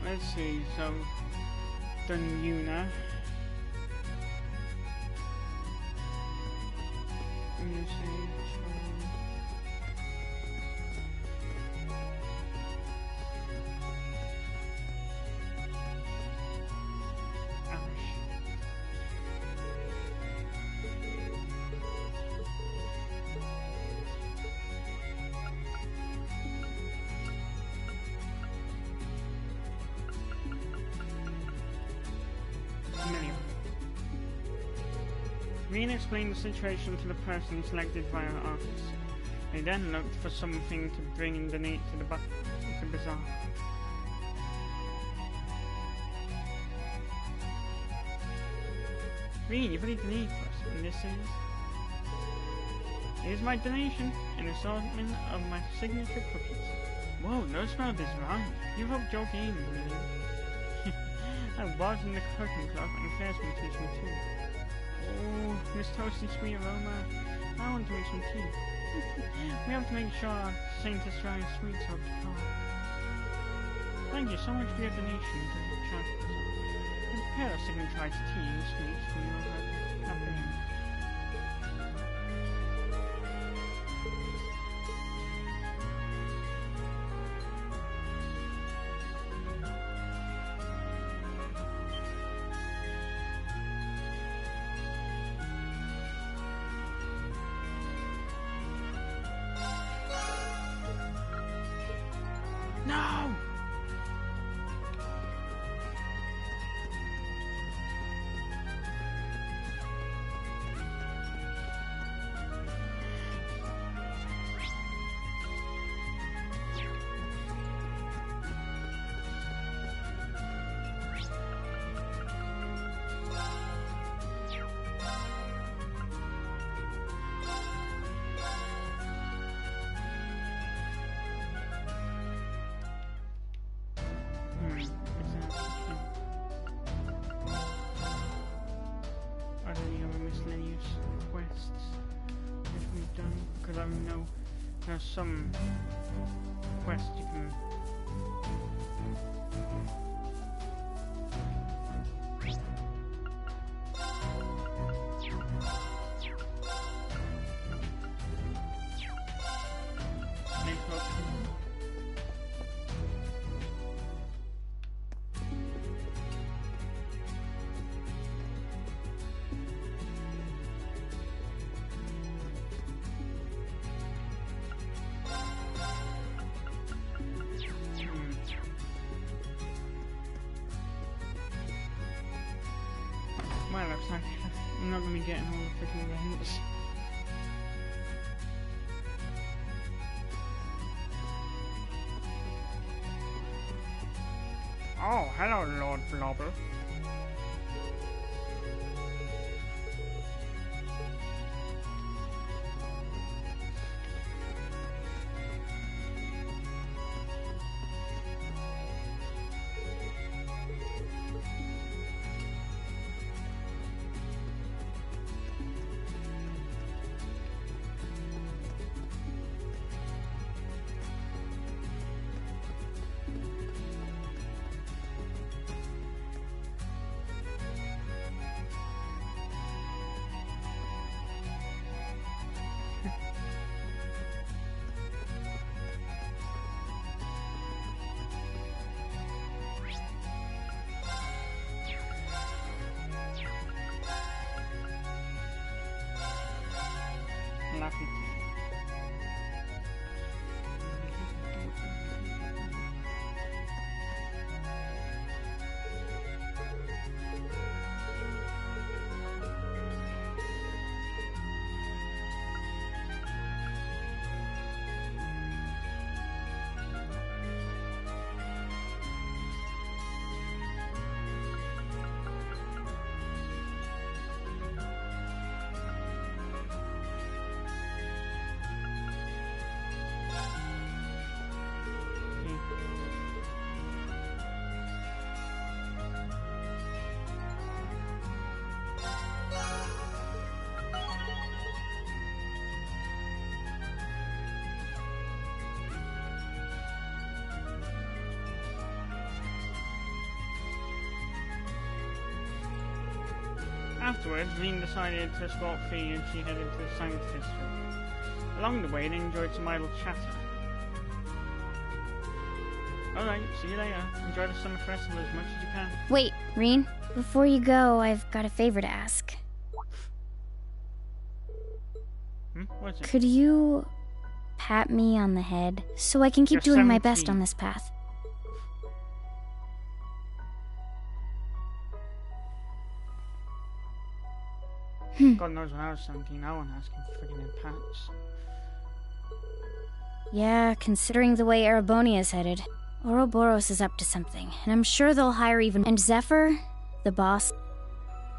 Let's see, so done Yuna. Rean explained the situation to the person selected via the office. They then looked for something to bring in the Nate to the bazaar. Rean, you've already donated for us, and this is... Here's my donation, an assortment of my signature cookies. Whoa, no smell this wrong. You've helped Joe gain, really. I was in the cooking club, and Claire's going to teach me too. Oh, this toasty sweet aroma. I want to make some tea. We have to make sure our Saint Australia sweets are strong. Thank you so much for your donation to the chapter. Prepare a signatized tea and sweets for your campaign. No! Are there any other miscellaneous quests that we've done? Because I know there's some quests you can... Well, looks like I'm not going to be getting all the freaking games. Oh, hello, Lord Blobber. Afterwards, Rean decided to escort Fee and she headed to the science district. Along the way, they enjoyed some idle chatter. Alright, see you later. Enjoy the summer festival as much as you can. Wait, Rean. Before you go, I've got a favor to ask. What's it? Could you pat me on the head so I can keep doing my best on this path? God knows when I was 17, I wasn't asking for friggin' pats. Yeah, considering the way Erebonia's headed, Ouroboros is up to something, and I'm sure they'll hire even— And Zephyr, the boss.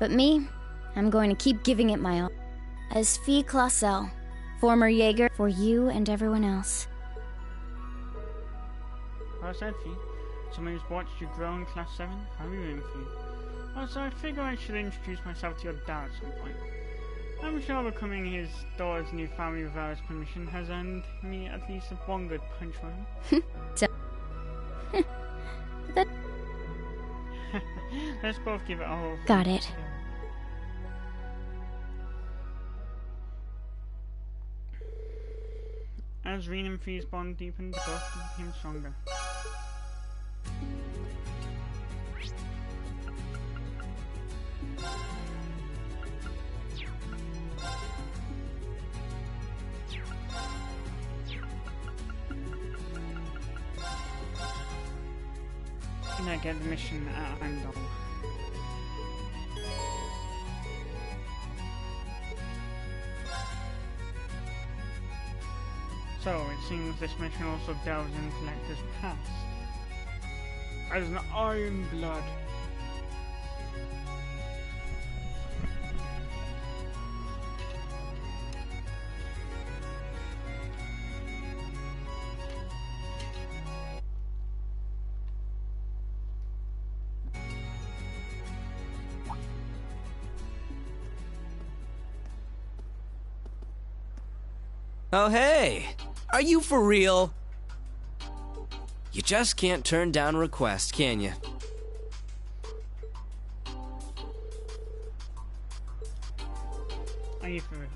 But me, I'm going to keep giving it my all. As Fee Clausel, former Jaeger, for you and everyone else. How's that, Fee? Someone who's watched you grow in Class 7? How are you doing, Fee? Also, I figure I should introduce myself to your dad at some point. I'm sure becoming his daughter's new family without his permission has earned me at least one good punch on him. That... Let's both give it a whole... Got it. As Rean and Fee's bond deepened, both became stronger. Can I get the mission at Heimdall? So, it seems this mission also delves into Lecter's past. As an Iron Blood. Oh, hey! Are you for real? You just can't turn down a request, can you? Are you for real?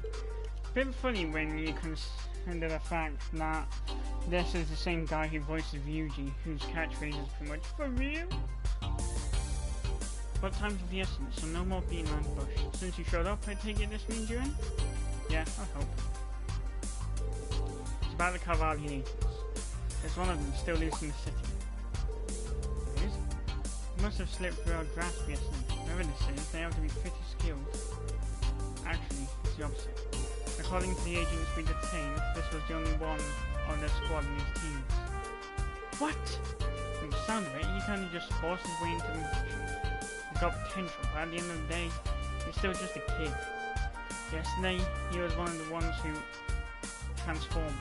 Bit funny when you consider the fact that this is the same guy who voices Ryuji, whose catchphrase is pretty much for real. But time's of the essence, so no more beating around the bush. Since you showed up, I take it this means you're in? Yeah, I hope. It's about the Carvalho agents. There's one of them still loose in the city. It is? It must have slipped through our grasp yesterday. Whoever this is, they have to be pretty skilled. Actually, it's the opposite. According to the agents we detained, this was the only one on their squad in his team. What? From the sound of it, he kind of just forced his way into the mission. He's got potential, but at the end of the day, he's still just a kid. Yesterday, he was one of the ones who transformed.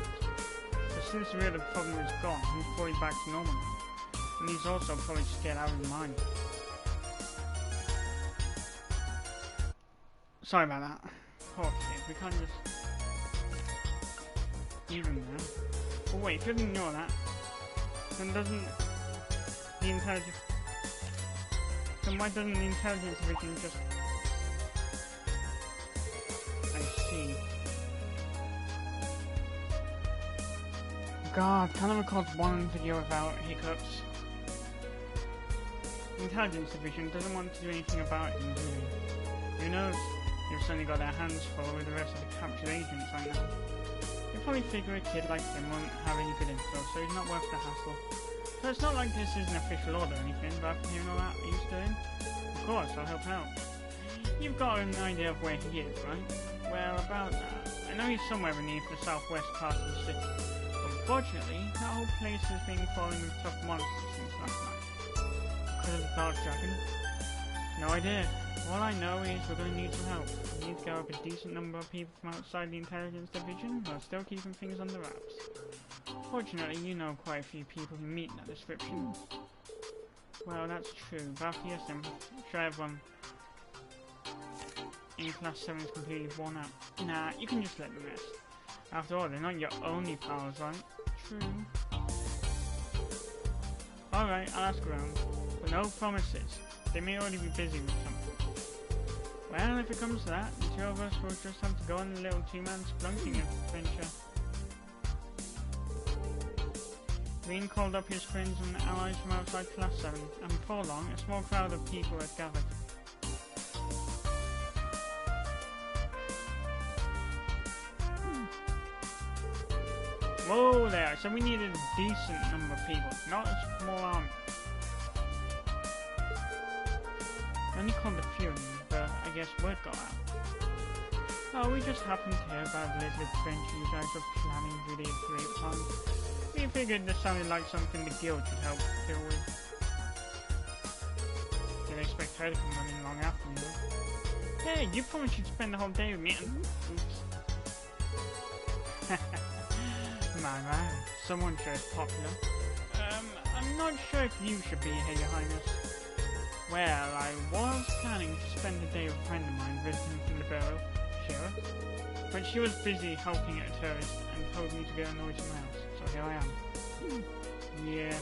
But since the real problem is gone, he's probably back to normal now. And he's also probably scared out of his mind. Sorry about that. Poor kid, we can't just leave him there. But wait, if you didn't know that, then doesn't the intelligence... Then why doesn't the intelligence division just... I see. God, can't I record one video without hiccups? The intelligence division doesn't want to do anything about it, really. Who knows? They've certainly got their hands full with the rest of the captured agents right now. They probably figure a kid like him won't have any good info, so he's not worth the hassle. So it's not like this is an official order or anything, but after hearing all that, are you still in? Of course, I'll help out. You've got an idea of where he is, right? Well, about that. I know he's somewhere beneath the southwest part of the city. Unfortunately, that whole place has been falling with tough monsters since last night. Because of the Dark Dragon? No idea. All I know is we're going to need some help. We need to go up a decent number of people from outside the intelligence division while still keeping things under wraps. Fortunately, you know quite a few people who meet that description. Well, that's true. But after yesterday, I'm sure everyone in Class 7 is completely worn out. Nah, you can just let them rest. After all, they're not your only pals, right? True. Alright, I'll ask around. But no promises. They may already be busy with something. Well, if it comes to that, the two of us will just have to go on a little two-man splunking adventure. Green called up his friends and allies from outside Class 7, and before long, a small crowd of people had gathered. Whoa there, so we needed a decent number of people, not a small army. I only called a few, but I guess word got out. Oh, we just happened to hear about the little adventure you guys were planning really a great time. We figured this sounded like something the guild should help deal with. Didn't expect her to come running along after me though. Hey, you promised you'd spend the whole day with me and... Oops. My, someone sure is popular. I'm not sure if you should be here, Your Highness. Well, I was planning to spend the day with a friend of mine visiting from the borough, Shira. But she was busy helping a tourist and told me to go annoy someone else, so here I am. Yeah,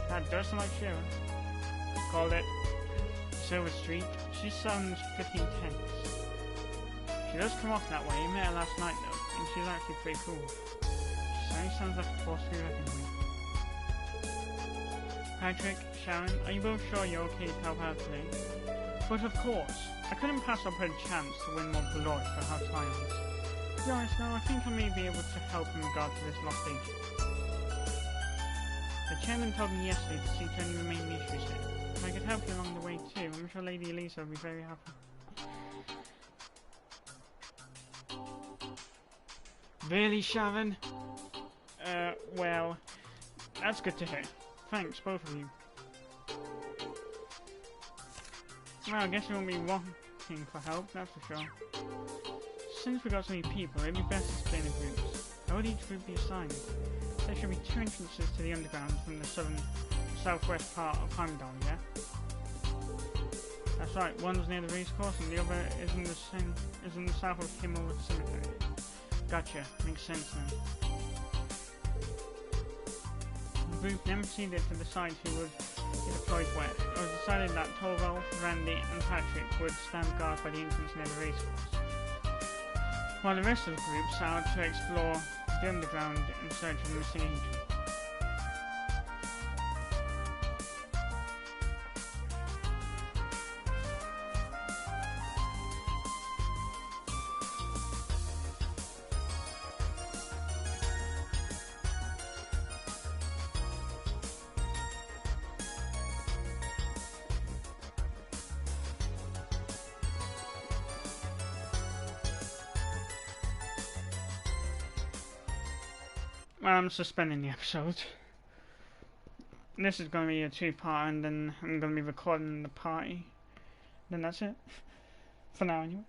that does sound like Shira. Called it Silver Street. She sounds pretty intense. She does come off that way. I met her last night though, and she's actually pretty cool. She certainly sounds like a force to be reckoned with. Patrick, Sharon, are you both sure you're okay to help out today? But of course, I couldn't pass up a chance to win more glory for our triumphs. To be honest though, I think I may be able to help in regard to this lost agent. The chairman told me yesterday to see to any remaining issues here. If I could help you along the way too, I'm sure Lady Elisa will be very happy. Really, Sharon? Well, that's good to hear. Thanks, both of you. Well, I guess you won't be wanting for help, that's for sure. Since we got so many people, it'd be best to split into groups. How would each group be assigned? There should be 2 entrances to the underground from the southwest part of Heimdall, yeah? That's right, one's near the racecourse and the other is in the south of Himmel Cemetery. Gotcha, makes sense then. The group then proceeded to decide who would be deployed where. It was decided that Torvald, Randy and Patrick would stand guard by the entrance near the racecourse, while the rest of the group set out to explore the underground in search of the missing agent. I'm suspending the episode. This is going to be a 2-part, and then I'm going to be recording the party. Then that's it. For now, anyway.